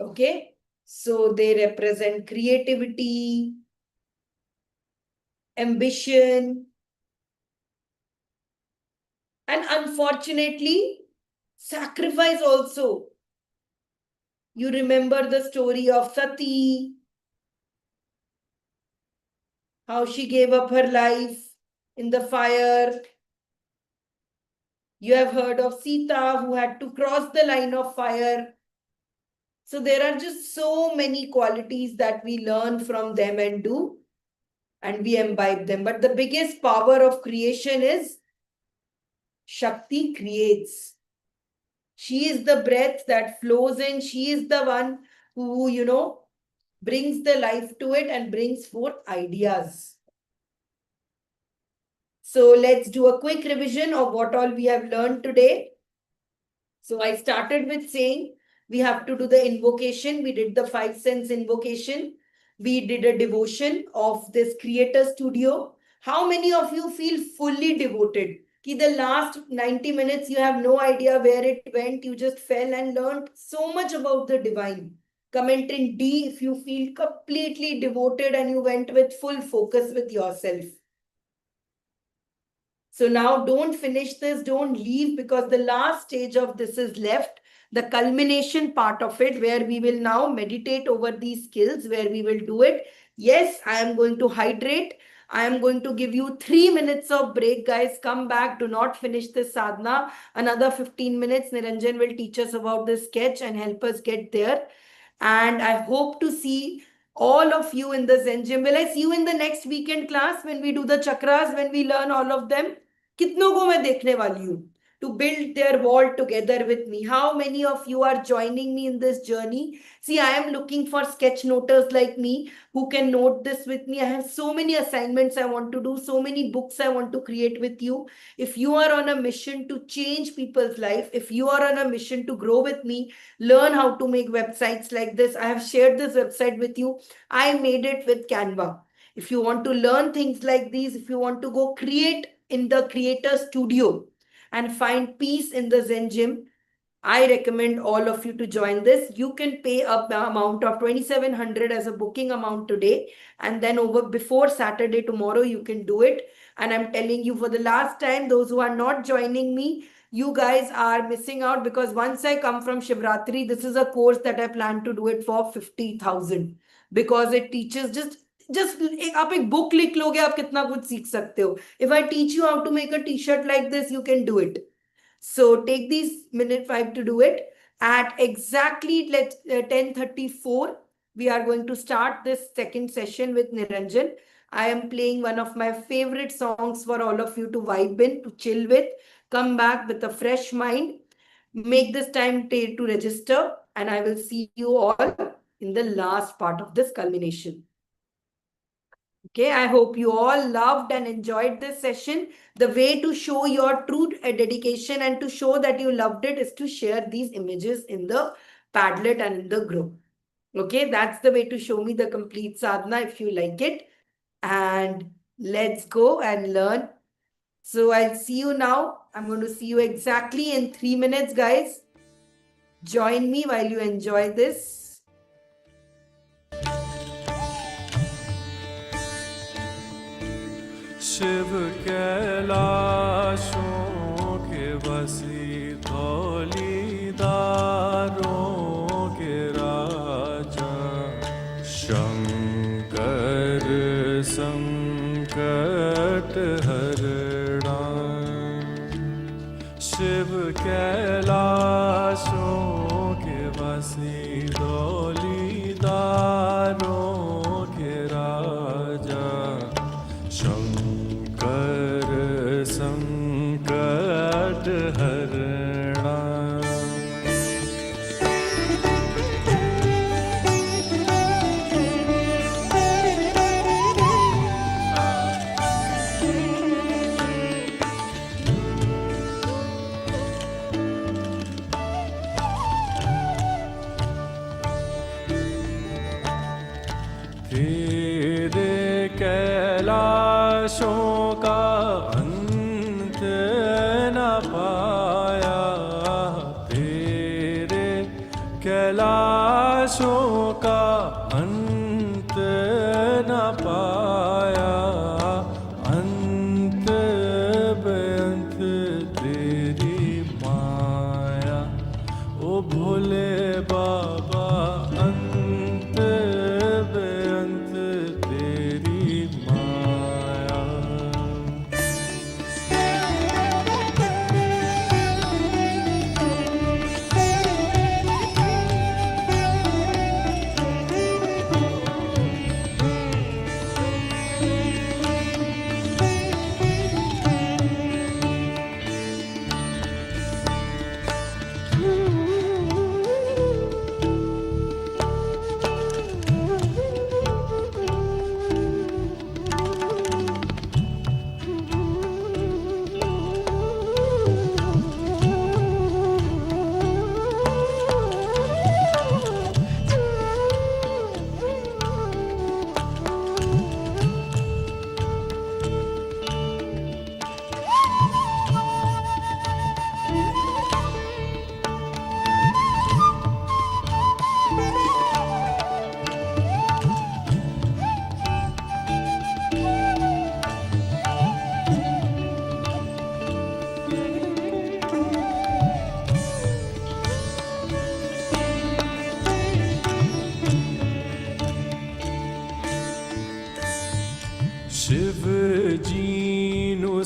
Okay, so they represent creativity, ambition, and unfortunately, sacrifice also. You remember the story of Sati, how she gave up her life in the fire. You have heard of Sita, who had to cross the line of fire. So there are just so many qualities that we learn from them and do, and we imbibe them. But the biggest power of creation is Shakti creates. She is the breath that flows in. She is the one who, brings the life to it and brings forth ideas. So let's do a quick revision of what all we have learned today. So I started with saying we have to do the invocation. We did the 5 sense invocation. We did a devotion of this Creator Studio. How many of you feel fully devoted? Ki the last 90 minutes, you have no idea where it went. You just fell and learned so much about the divine. Comment in D if you feel completely devoted and you went with full focus with yourself. So now don't finish this, don't leave, because the last stage of this is left, the culmination part of it, where we will now meditate over these skills, where we will do it. Yes, I am going to hydrate. I am going to give you 3 minutes of break, guys. Come back. Do not finish this sadhana. Another 15 minutes. Niranjan will teach us about this sketch and help us get there. And I hope to see all of you in the Zen gym. Will I see you in the next weekend class when we do the chakras, when we learn all of them? कितनों को मैं देखने वाली हूँ to build their wall together with me. How many of you are joining me in this journey? See, I am looking for sketch noters like me who can note this with me. I have so many assignments I want to do, so many books I want to create with you. If you are on a mission to change people's life, if you are on a mission to grow with me, learn how to make websites like this. I have shared this website with you. I made it with Canva. If you want to learn things like these, if you want to go create in the Creator Studio and find peace in the Zen gym, I recommend all of you to join this. You can pay up the amount of 2,700 as a booking amount today, and then over before Saturday tomorrow you can do it. And I'm telling you for the last time, those who are not joining me, you guys are missing out, because once I come from Shivratri, this is a course that I plan to do it for 50,000, because it teaches just आप एक book लिख लोगे आप कितना कुछ सीख सकते हो. If I teach you how to make a t-shirt like this, you can do it. So take these minute 5 to do it. At exactly 10:34, we are going to start this second session with Niranjan. I am playing one of my favorite songs for all of you to vibe in, to chill with. Come back with a fresh mind. Make this time to register, and I will see you all in the last part of this culmination. Okay, I hope you all loved and enjoyed this session. The way to show your true dedication and to show that you loved it is to share these images in the Padlet and in the group. Okay, that's the way to show me the complete sadhana if you like it. And let's go and learn. So I'll see you now. I'm going to see you exactly in 3 minutes, guys. Join me while you enjoy this. Shiv कैलाशों के बसी धौलीदारों के राजा शंकर संकट हरणा शिव कैलाशों के बसी धौलीदारों के राजा शंकर संकट हरणा तेरे कैलाशों का अंत न पाया तेरे कैलाशों का अंत न पाया अंत बेअंत तेरी माया ओ भोले बाबा अंत बेअंत तेरी माया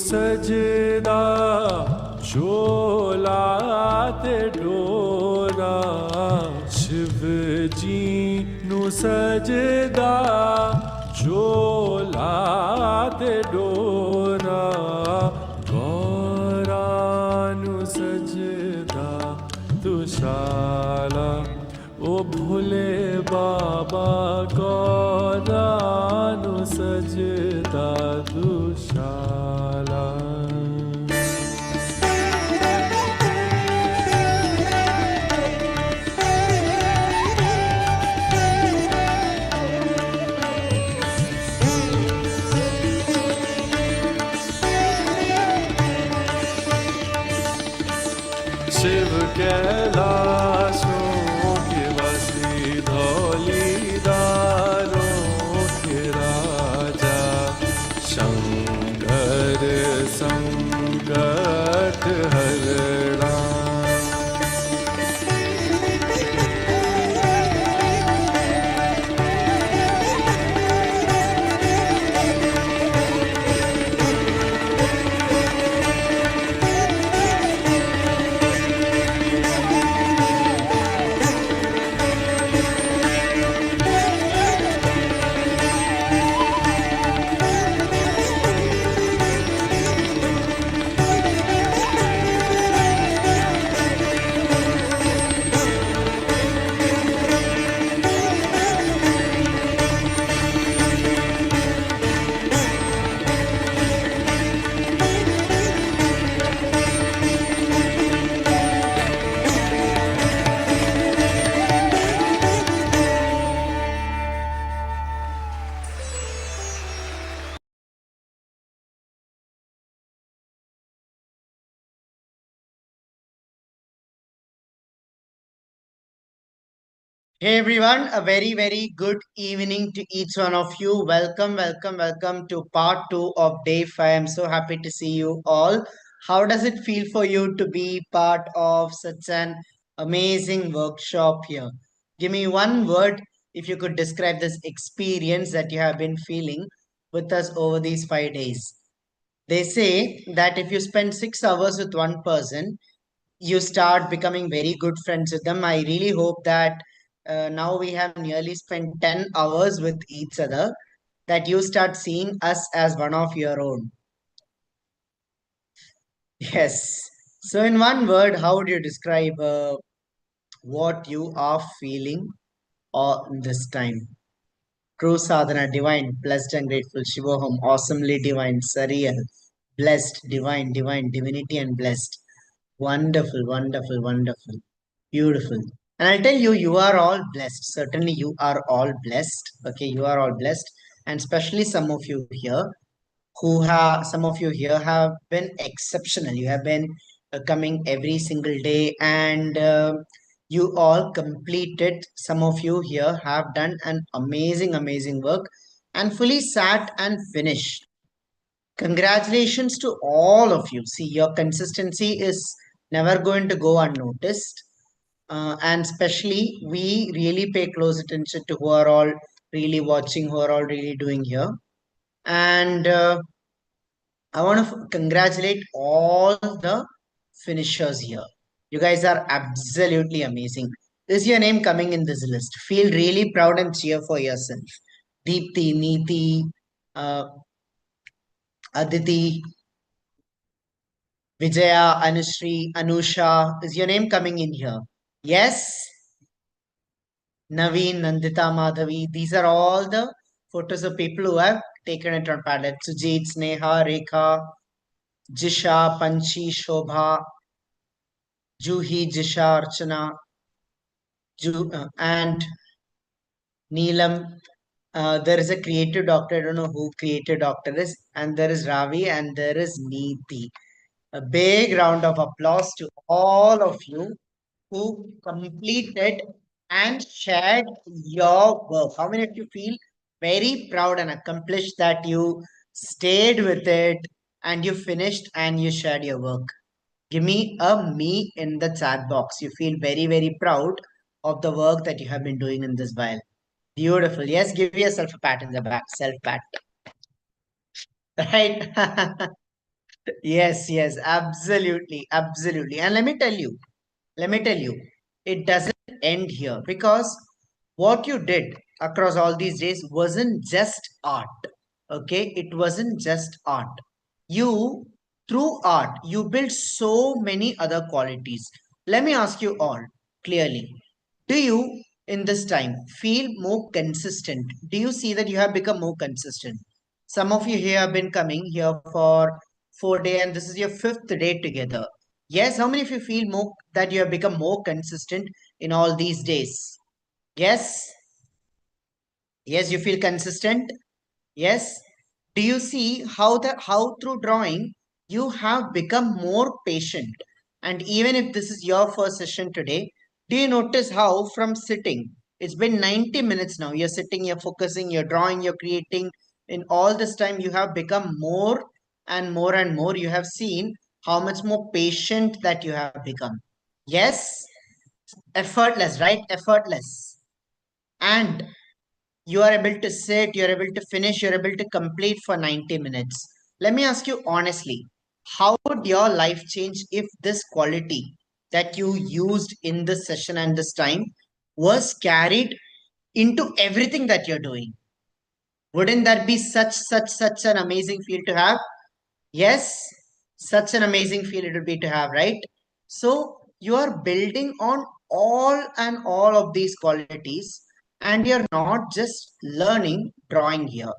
सजदा चोला ते डोरा शिव जी नु सजदा चोला ते डोरा गौरा नु सजदा तुशाला ओ भोले बाबा गौरा नु सजदा दुशाला शिव कैलाशों के वासी धौलीदारों के राजा शंकर संकट हरणा Hey everyone, a very good evening to each one of you. Welcome to part two of day five. I'm so happy to see you all. How does it feel for you to be part of such an amazing workshop here? Give me one word if you could describe this experience that you have been feeling with us over these 5 days. They say that if you spend 6 hours with one person, you start becoming very good friends with them. I really hope that now we have nearly spent 10 hours with each other, that you start seeing us as one of your own. Yes. So, in one word, how would you describe what you are feeling this time? True sadhana, divine, blessed and grateful, Shivoham, awesomely divine, surreal, blessed, divine, divinity and blessed. Wonderful. Beautiful. And I'll tell you, you are all blessed. Certainly, you are all blessed. Okay, you are all blessed. And especially some of you here some of you here have been exceptional. You have been coming every single day and you all completed. Some of you here have done an amazing work and fully sat and finished. Congratulations to all of you. See, your consistency is never going to go unnoticed. And especially, we really pay close attention to who are all really watching, who are all really doing here. And I want to congratulate all the finishers here. You guys are absolutely amazing. Is your name coming in this list? Feel really proud and cheer for yourself. Deepthi, Neeti, uh, Aditi, Vijaya, Anushri, Anusha. Is your name coming in here? Yes? Naveen, Nandita, Madhavi. These are all the photos of people who have taken it on padlet. Sujit, Sneha, Rekha, Jisha, Panchi, Shobha, Juhi, Jisha, Archana, and Neelam. There is a creative doctor. I don't know who creative doctor is. And there is Ravi and there is Neeti. A big round of applause to all of you who completed and shared your work. How many of you feel very proud and accomplished that you stayed with it and you finished and you shared your work? Give me a me in the chat box. You feel very proud of the work that you have been doing in this while. Beautiful. Yes, give yourself a pat in the back. Self pat. Right. Yes, yes, absolutely, absolutely. And let me tell you, it doesn't end here because what you did across all these days wasn't just art. Okay, it wasn't just art. You, through art, you built so many other qualities. Let me ask you all clearly. Do you, in this time, feel more consistent? Do you see that you have become more consistent? Some of you here have been coming here for 4 days, and this is your fifth day together. Yes, how many of you feel more that you have become more consistent in all these days? Yes, yes, you feel consistent. Yes. Do you see how through drawing you have become more patient? And even if this is your first session today, do you notice how from sitting, it's been 90 minutes now, you're sitting, you're focusing, you're drawing, you're creating. In all this time, you have become more and more and more. You have seen how much more patient that you have become. Yes, effortless, right? Effortless. And you are able to sit, you're able to finish, you're able to complete for 90 minutes. Let me ask you honestly, how would your life change if this quality that you used in this session and this time was carried into everything that you're doing? Wouldn't that be such an amazing feel to have? Yes, such an amazing feel it would be to have, right? So you are building on all of these qualities, and you're not just learning drawing here.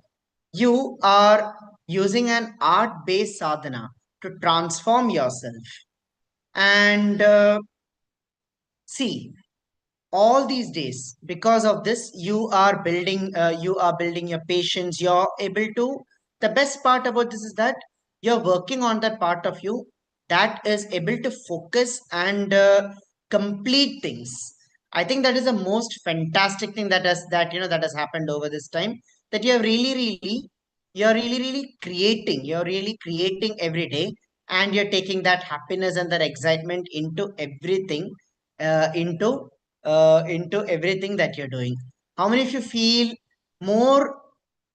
You are using an art-based sadhana to transform yourself. And see, all these days because of this you are building your patience, you're able to, the best part about this is that you're working on that part of you that is able to focus and complete things. I think that is the most fantastic thing that has happened over this time, that you're really creating every day, and you're taking that happiness and that excitement into everything, into everything that you're doing. How many of you feel more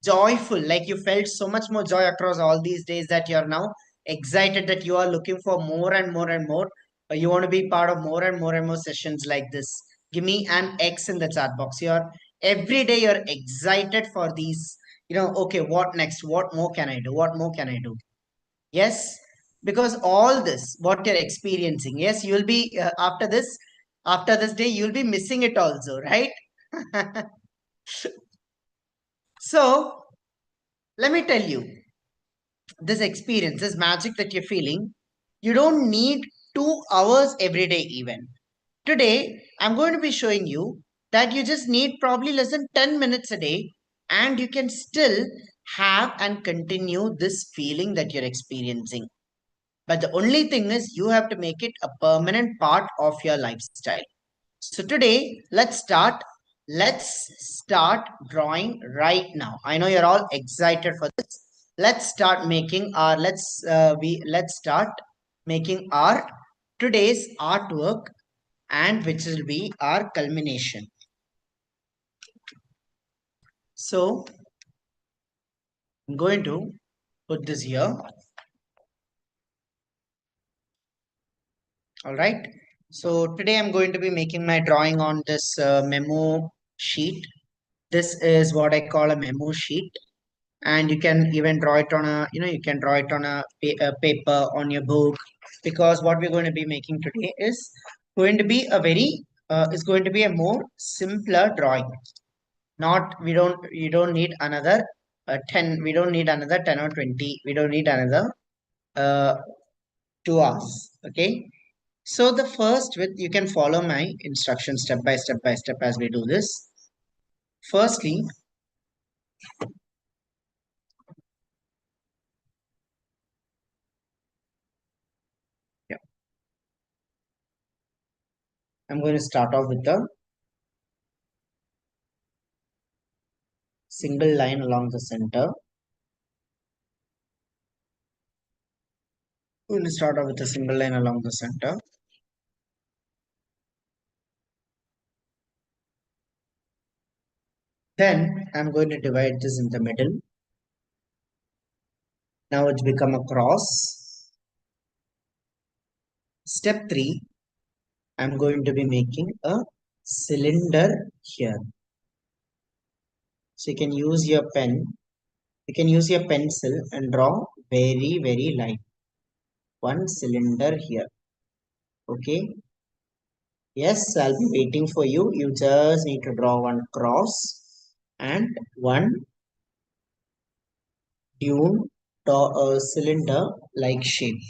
joyful, like you felt so much more joy across all these days that you're now excited, that you are looking for more and more and more? You want to be part of more and more and more sessions like this? Give me an X in the chat box. You're every day you're excited for these. Okay, what next? What more can I do? What more can I do? Yes, because all this, what you're experiencing, yes, you'll be after this day, you'll be missing it also, right? So, let me tell you, this experience, this magic that you're feeling, you don't need 2 hours every day, even. Today, I'm going to be showing you that you just need probably less than 10 minutes a day, and you can still have and continue this feeling that you're experiencing. But the only thing is, you have to make it a permanent part of your lifestyle. So today, let's start. Let's start drawing right now. I know you're all excited for this. Let's start making our let's start making our today's artwork, and which will be our culmination. So I'm going to put this here. All right. So today I'm going to be making my drawing on this memo sheet. This is what I call a memo sheet, and you can even draw it on a you can draw it on a paper on your book, because what we're going to be making today is going to be a very is going to be a more simpler drawing. Not you don't need another 10, we don't need another 10 or 20, we don't need another uh, 2 hours. Okay, so the first with you can follow my instructions step by step as we do this. Firstly, yeah, I'm going to start off with the single line along the center. We'll start off with a single line along the center. Then I'm going to divide this in the middle. Now it's become a cross. Step 3, I'm going to be making a cylinder here. So you can use your pen, you can use your pencil and draw very, very light. One cylinder here. Okay. Yes, I'll be waiting for you. You just need to draw one cross and one dune cylinder like shape.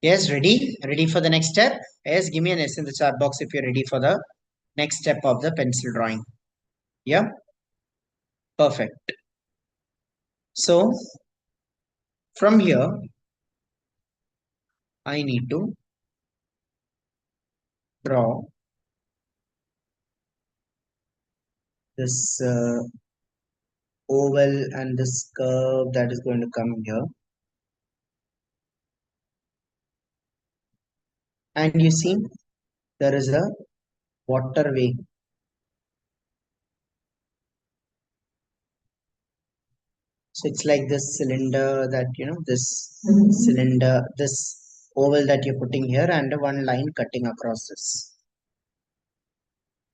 Yes, ready? Ready for the next step? Yes, give me an S in the chat box if you're ready for the next step of the pencil drawing. Yeah, perfect. So from here, I need to draw this oval and this curve that is going to come here. And you see, there is a waterway. So it's like this cylinder that, this cylinder, this oval that you're putting here and one line cutting across this.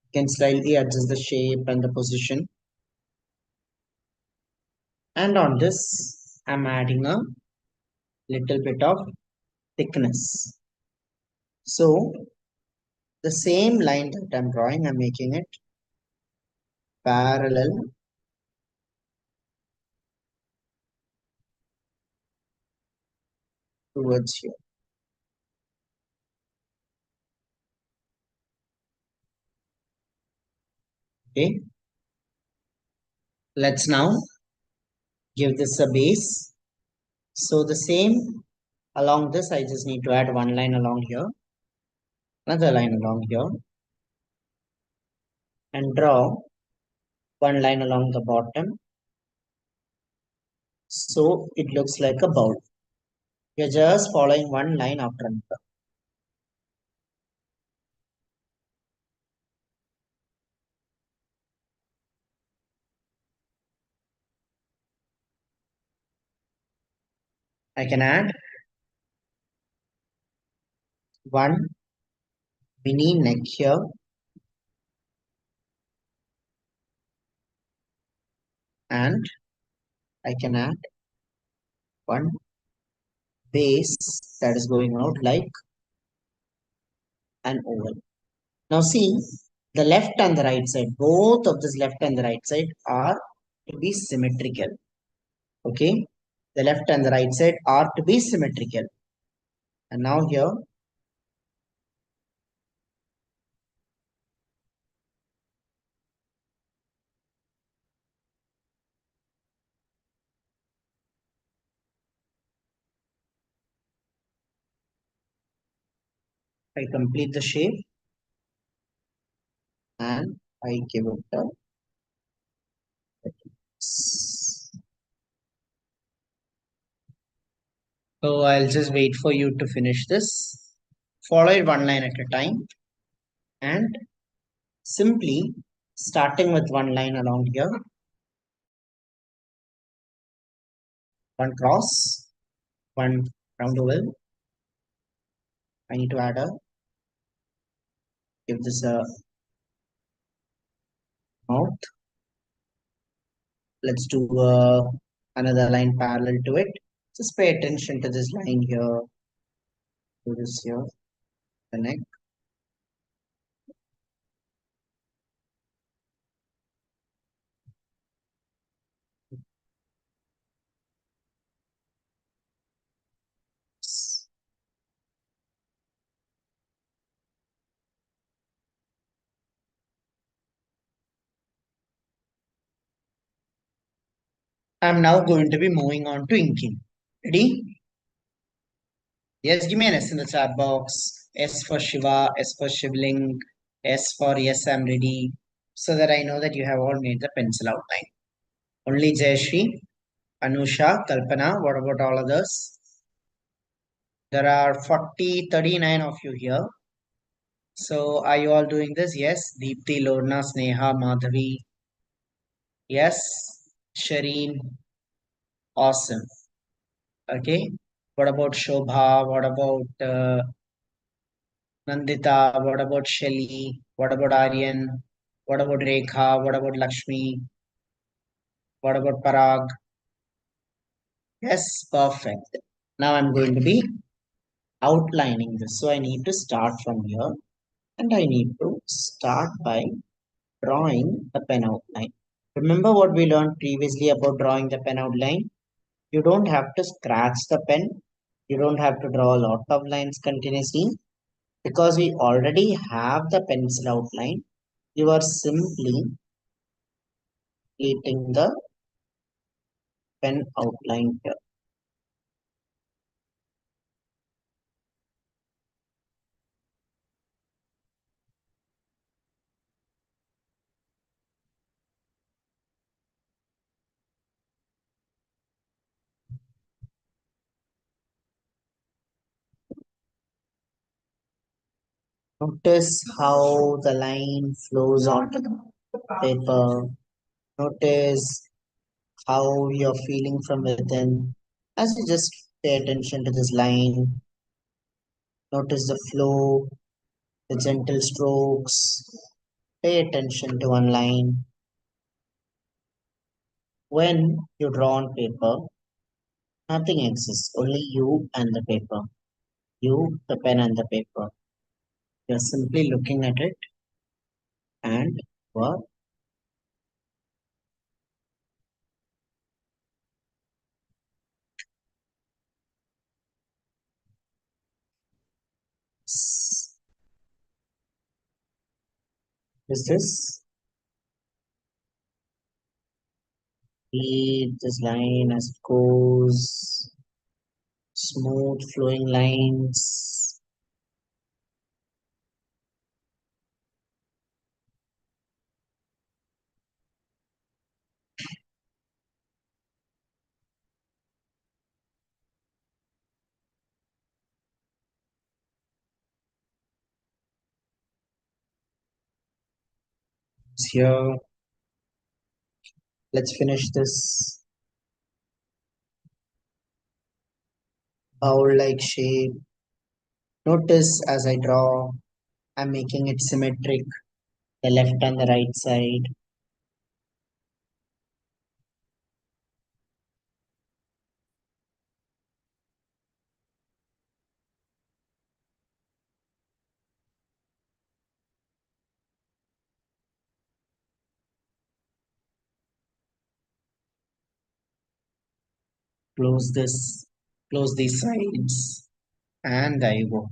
You can slightly adjust the shape and the position. And on this, I'm adding a little bit of thickness. So the same line that I'm drawing, I'm making it parallel towards here. Okay. Let's now give this a base. So the same along this, I just need to add one line along here, another line along here, and draw one line along the bottom. So it looks like a bowl. You're just following one line after another. I can add one mini neck here and I can add one base that is going out like an oval. Now see, the left and the right side, both of this left and the right side are to be symmetrical. Okay, the left and the right side are to be symmetrical. And now here, I complete the shape and I give it a so I'll just wait for you to finish this. Follow it one line at a time and simply starting with one line along here, one cross, one round oval. I need to add a give this a mouth. Let's do another line parallel to it. Just pay attention to this line here, to this here, the neck. I'm now going to be moving on to inking. Ready? Yes, give me an S in the chat box. S for Shiva, S for Shivling, S for yes, I'm ready. So that I know that you have all made the pencil outline. Only Jayashree, Anusha, Kalpana, what about all others? There are 39 of you here. So are you all doing this? Yes. Deepthi, Lorna, Sneha, Madhavi. Yes. Shireen, awesome. Okay. What about Shobha? What about Nandita? What about Shelly? What about Aryan? What about Rekha? What about Lakshmi? What about Parag? Yes, perfect. Now I'm going to be outlining this. So I need to start from here and I need to start by drawing the pen outline. Remember what we learned previously about drawing the pen outline? You don't have to scratch the pen. You don't have to draw a lot of lines continuously because we already have the pencil outline. You are simply creating the pen outline here. Notice how the line flows onto the paper. Notice how you're feeling from within. As you just pay attention to this line, notice the flow, the gentle strokes. Pay attention to one line. When you draw on paper, nothing exists, only you and the paper. You, the pen, and the paper. You're simply looking at it and what is this? Read this line as it goes. Smooth flowing lines. Here, let's finish this bowl-like shape. Notice as I draw, I'm making it symmetric, the left and the right side. Close this, close these sides, and there you go.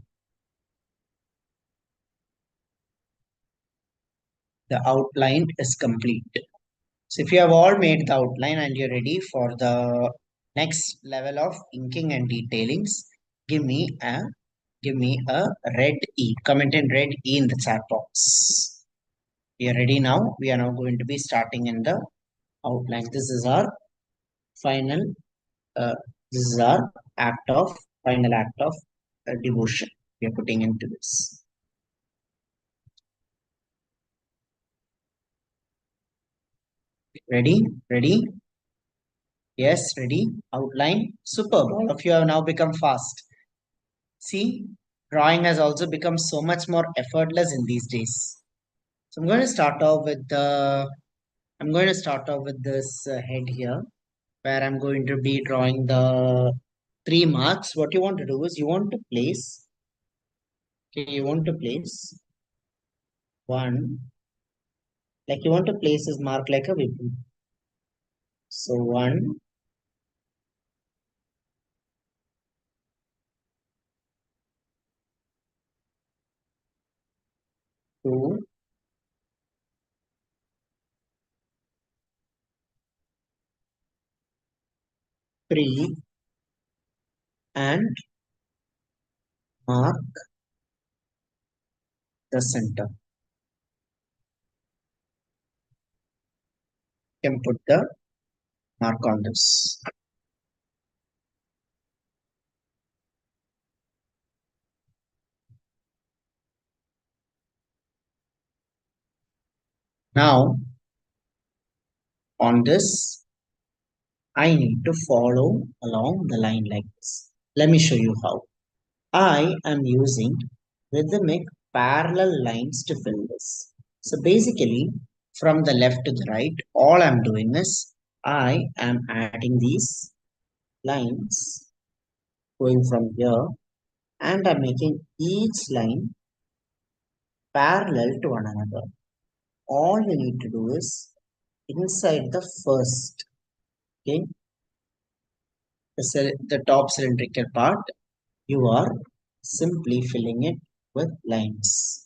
The outline is complete. So if you have all made the outline and you're ready for the next level of inking and detailings, give me a give me a red E. Comment in red E in the chat box. We are ready now. We are now going to be starting in the outline. This is our final. Uh, this is our act of final act of devotion. We are putting into this. Ready? Ready? Yes, ready? Outline. Superb. All of you have now become fast. See, drawing has also become so much more effortless in these days. So I'm going to start off with this head here, where I'm going to be drawing the 3 marks. What you want to do is you want to place one, like you want to place this mark like a whip. So 1, 2, 3, and mark the center. You can put the mark on this. Now on this, I need to follow along the line like this. Let me show you how. I am using rhythmic parallel lines to fill this. So basically, from the left to the right, all I'm doing is I am adding these lines going from here, and I'm making each line parallel to one another. All you need to do is inside the first, okay, the top cylindrical part, you are simply filling it with lines.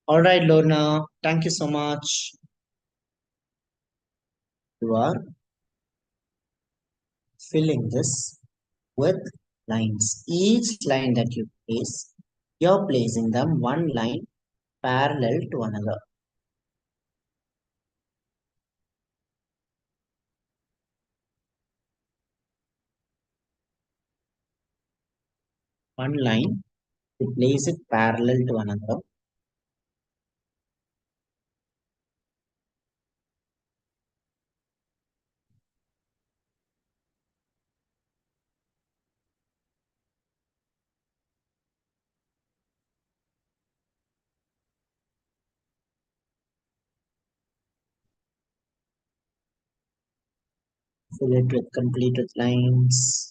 All right, Lorna, thank you so much. You are filling this with lines. Each line that you place, you're placing them one line parallel to another. One line, you place it parallel to another. Fill it with completed lines.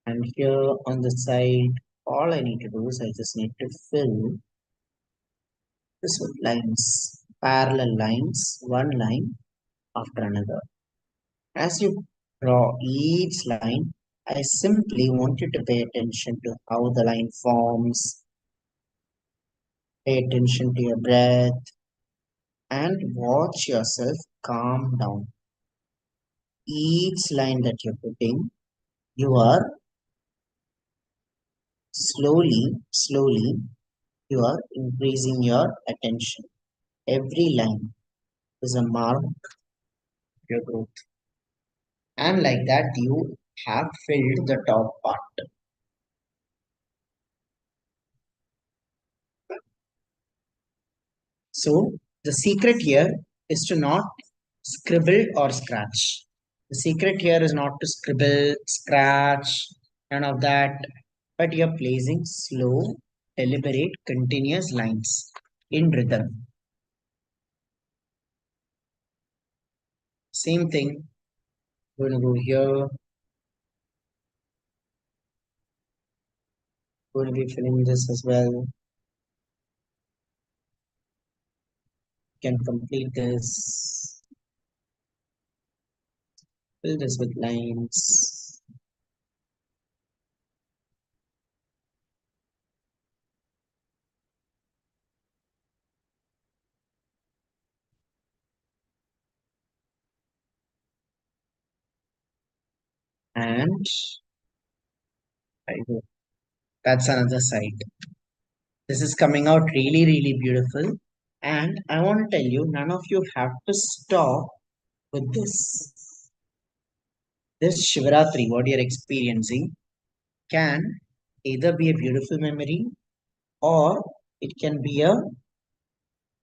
And here on the side, all I need to do is I just need to fill this with lines, parallel lines, one line after another. As you draw each line, I simply want you to pay attention to how the line forms, pay attention to your breath, and watch yourself calm down. Each line that you're putting, you are slowly, you are increasing your attention. Every line is a mark of your growth. And like that, you have filled the top part. So the secret here is to not scribble or scratch. The secret here is not to scribble, scratch, none of that, but you're placing slow, deliberate, continuous lines in rhythm. Same thing, we're going to go here, going to be filling this as well. Can complete this, fill this with lines. And I go. That's another side. This is coming out really beautiful. And I want to tell you, none of you have to stop with this. This Shivaratri, what you're experiencing, can either be a beautiful memory or it can be a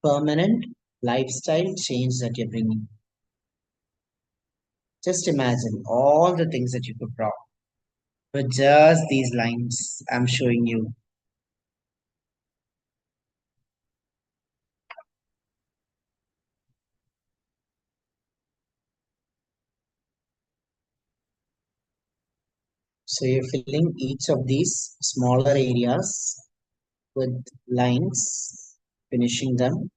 permanent lifestyle change that you're bringing. Just imagine all the things that you could draw with just these lines I'm showing you. So you're filling each of these smaller areas with lines, finishing them,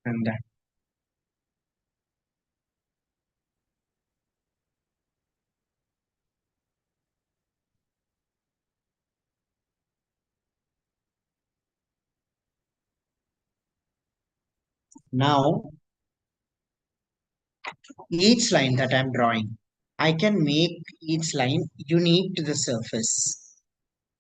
and done. Now, each line that I'm drawing, I can make each line unique to the surface.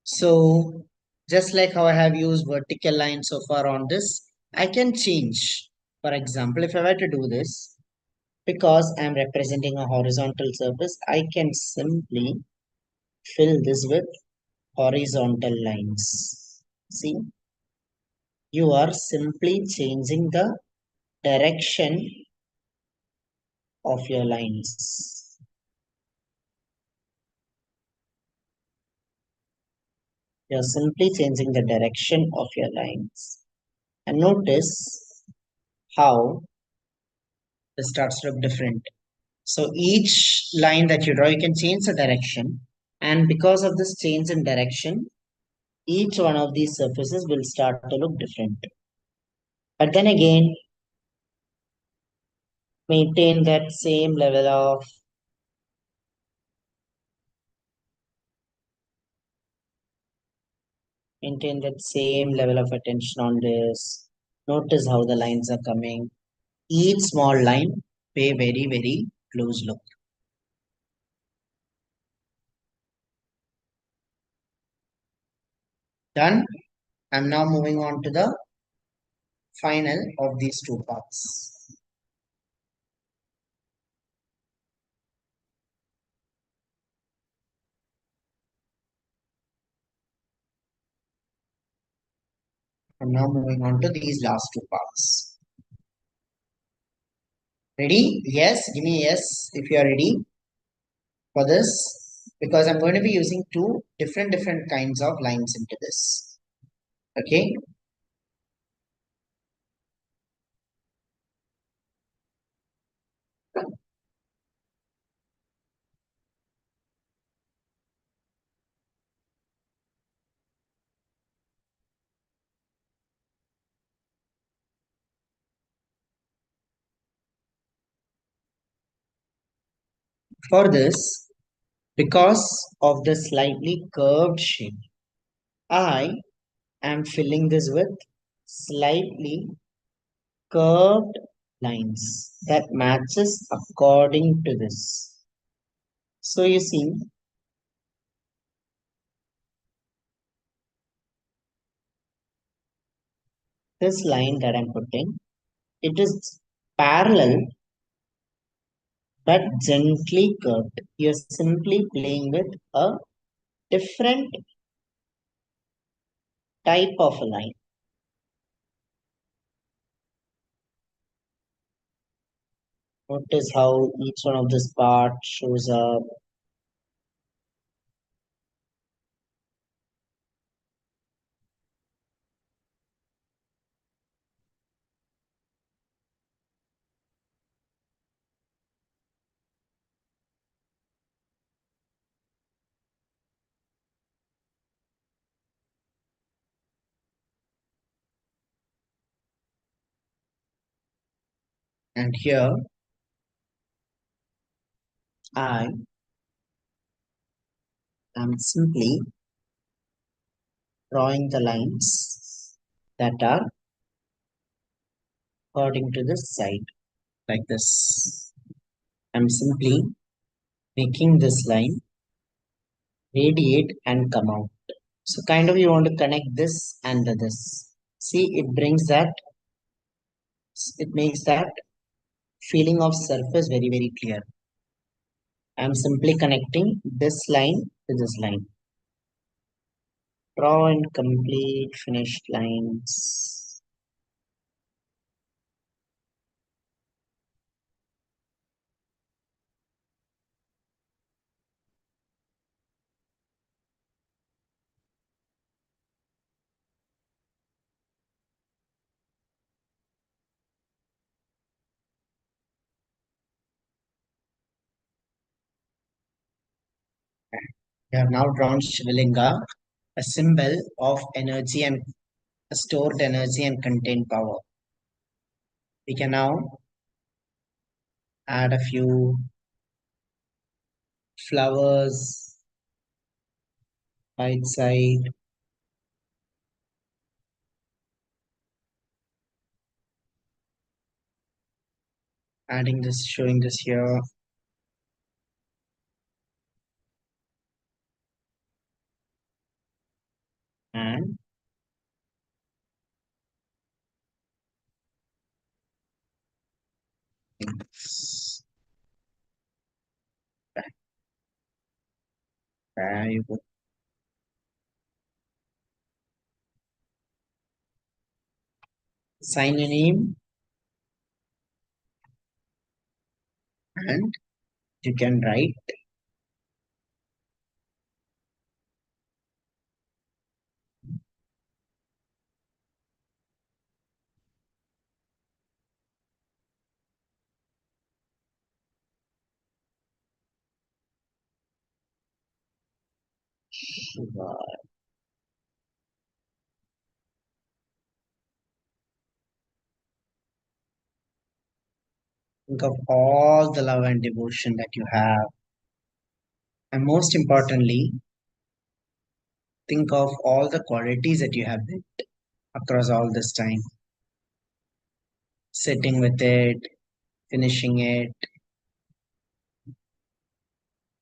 So Just like how I have used vertical line so far on this, I can change. For example, if I were to do this, because I'm representing a horizontal surface, I can simply fill this with horizontal lines. See, you are simply changing the direction of your lines. You're simply changing the direction of your lines. And notice how this starts to look different. So each line that you draw, you can change the direction. And because of this change in direction, each one of these surfaces will start to look different. But then again, maintain that same level of attention on this. Notice how the lines are coming. Each small line, pay very, very close look. Done. I'm now moving on to the final of these two parts. I'm now moving on to these last two parts. Ready? Yes, give me yes if you are ready for this, because I'm going to be using two different kinds of lines into this. Okay. For this, because of the slightly curved shape, I am filling this with slightly curved lines that matches according to this. So you see, this line that I'm putting, it is parallel but gently curved. You're simply playing with a different type of a line. Notice how each one of this part shows up. And here I am simply drawing the lines that are according to this side, like this. I'm simply making this line radiate and come out. So kind of you want to connect this and the this. See, it makes that feeling of surface very, very clear. I'm simply connecting this line to this line. Draw and complete finished lines. We have now drawn Shivalinga, a symbol of energy and stored energy and contained power. We can now add a few flowers right side, adding this, showing this here, and Very good. Sign your name and you can write Shiva. Think of all the love and devotion that you have. And most importantly, think of all the qualities that you have built across all this time. Sitting with it, finishing it,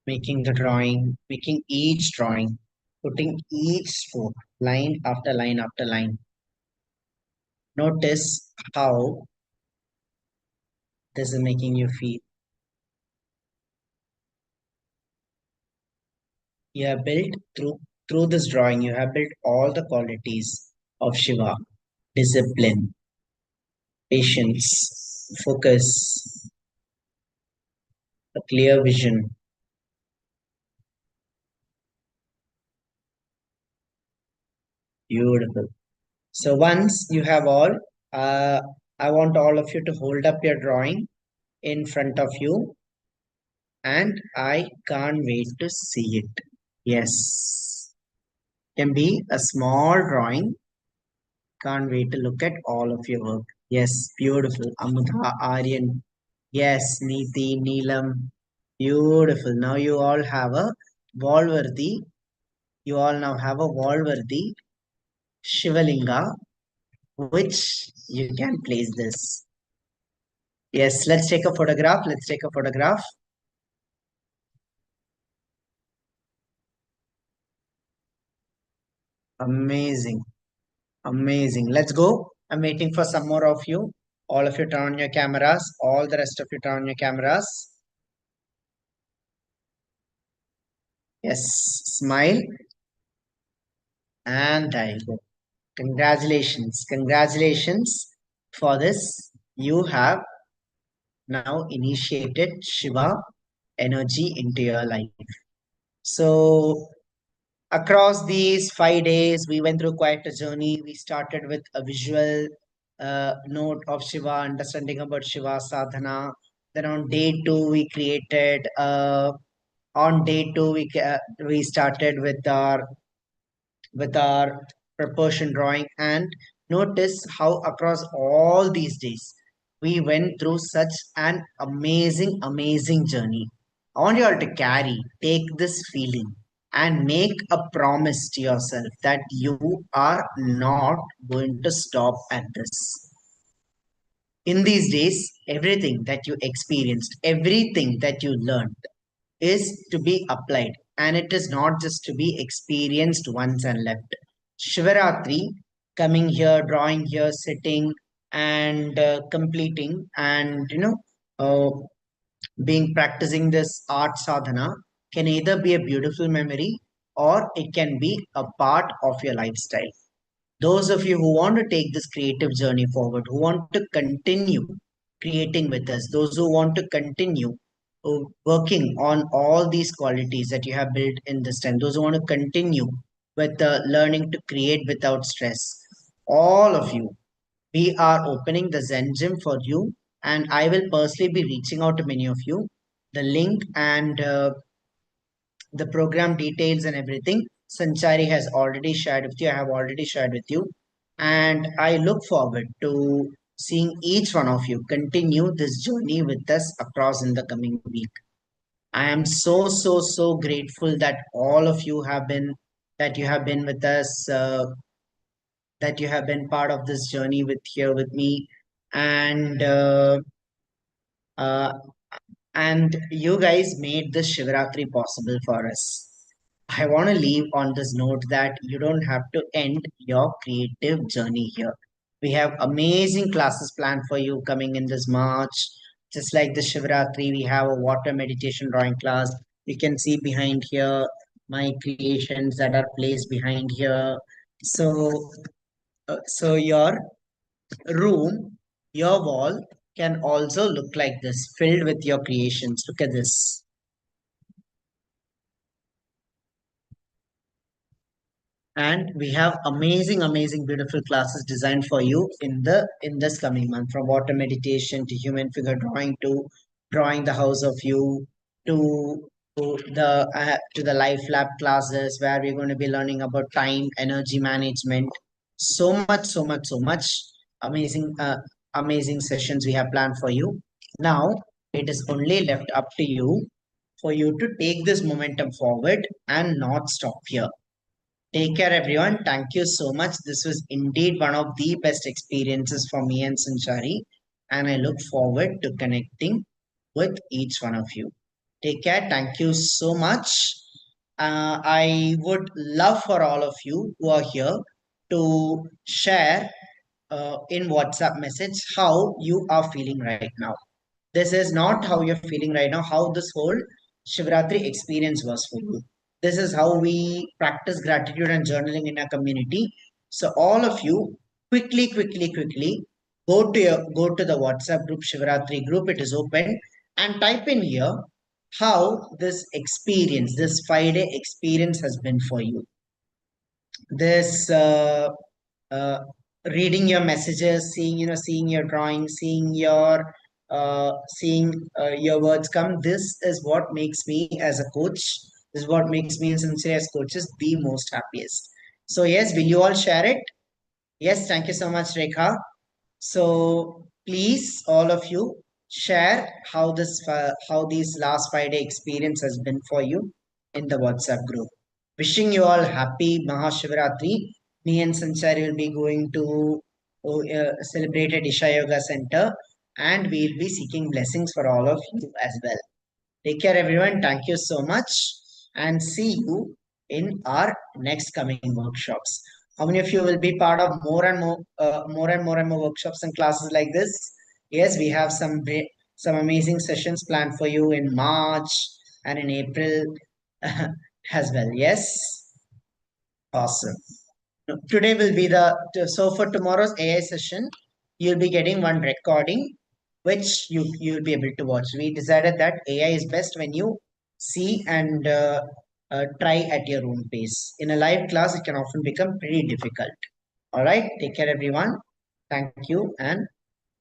making the drawing, making each drawing, putting each stroke, line after line after line. Notice how this is making you feel. You have built through this drawing, you have built all the qualities of Shiva: discipline, patience, focus, a clear vision. Beautiful. So once you have all, uh, I want all of you to hold up your drawing in front of you, and I can't wait to see it. Yes, can be a small drawing. Can't wait to look at all of your work. Yes, beautiful. Amudha, Aryan. Yes, Neeti, Neelam. Beautiful. Now you all have a wall-worthy. You all now have a wall-worthy Shivalinga, which you can place this. Yes, let's take a photograph. Let's take a photograph. Amazing. Amazing. Let's go. I'm waiting for some more of you. All of you turn on your cameras. All the rest of you turn on your cameras. Yes, smile. And there you go. Congratulations. Congratulations for this. You have now initiated Shiva energy into your life. So, across these 5 days, we went through quite a journey. We started with a visual note of Shiva, understanding about Shiva sadhana. Then on day two, we created. On day two, we started with our proportion drawing, and notice how across all these days we went through such an amazing journey. I want you all to take this feeling and make a promise to yourself that you are not going to stop at this. In these days, everything that you experienced, everything that you learned is to be applied, and it is not just to be experienced once and left. Shivaratri, coming here, drawing here, sitting and completing, and uh, being practicing this art sadhana can either be a beautiful memory or it can be a part of your lifestyle. Those of you who want to take this creative journey forward, who want to continue creating with us, those who want to continue working on all these qualities that you have built in this time, those who want to continue with learning to create without stress, all of you, we are opening the Zen Gym for you, and I will personally be reaching out to many of you. The link and the program details and everything, Sanchari has already shared with you. I have already shared with you. And I look forward to seeing each one of you continue this journey with us across in the coming week. I am so grateful that all of you that you have been with us, that you have been part of this journey with me. And uh, and you guys made this Shivaratri possible for us. I want to leave on this note that you don't have to end your creative journey here. We have amazing classes planned for you coming in this March. Just like the Shivaratri, we have a water meditation drawing class. You can see behind here my creations that are placed behind here. So your room, your wall can also look like this, filled with your creations. Look at this. And we have amazing beautiful classes designed for you in this coming month, from water meditation to human figure drawing to drawing the house of you, to to the life lab classes where we're going to be learning about time, energy management. So much amazing sessions we have planned for you. Now it is only left up to you for you to take this momentum forward and not stop here. Take care, everyone. Thank you so much. This was indeed one of the best experiences for me and Sanchari, and I look forward to connecting with each one of you. Take care. Thank you so much. I would love for all of you who are here to share in WhatsApp message how you are feeling right now. This is not how you're feeling right now, how this whole Shivratri experience was for you. This is how we practice gratitude and journaling in our community. So all of you, quickly, go to the WhatsApp group, Shivratri group. It is open, and type in here how this experience, this 5 day experience has been for you. This uh, reading your messages, seeing your drawing, seeing your words come. This is what makes me as a coach. This is what makes me and Sincere as coaches the most happiest. So yes, will you all share it? Yes, thank you so much, Rekha. So please, all of you, share how these last 5 day experience has been for you in the WhatsApp group. Wishing you all happy Mahashivaratri. Me and Sanchari will be going to celebrate at Isha Yoga Center, and we'll be seeking blessings for all of you as well. Take care, everyone. Thank you so much, and see you in our next coming workshops. How many of you will be part of more workshops and classes like this? Yes, we have some amazing sessions planned for you in March and in April as well. Yes, awesome. Today will be so for tomorrow's AI session, you'll be getting one recording which you'll be able to watch. We decided that AI is best when you see and try at your own pace. In a live class, it can often become pretty difficult. All right, take care, everyone. Thank you and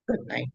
good night.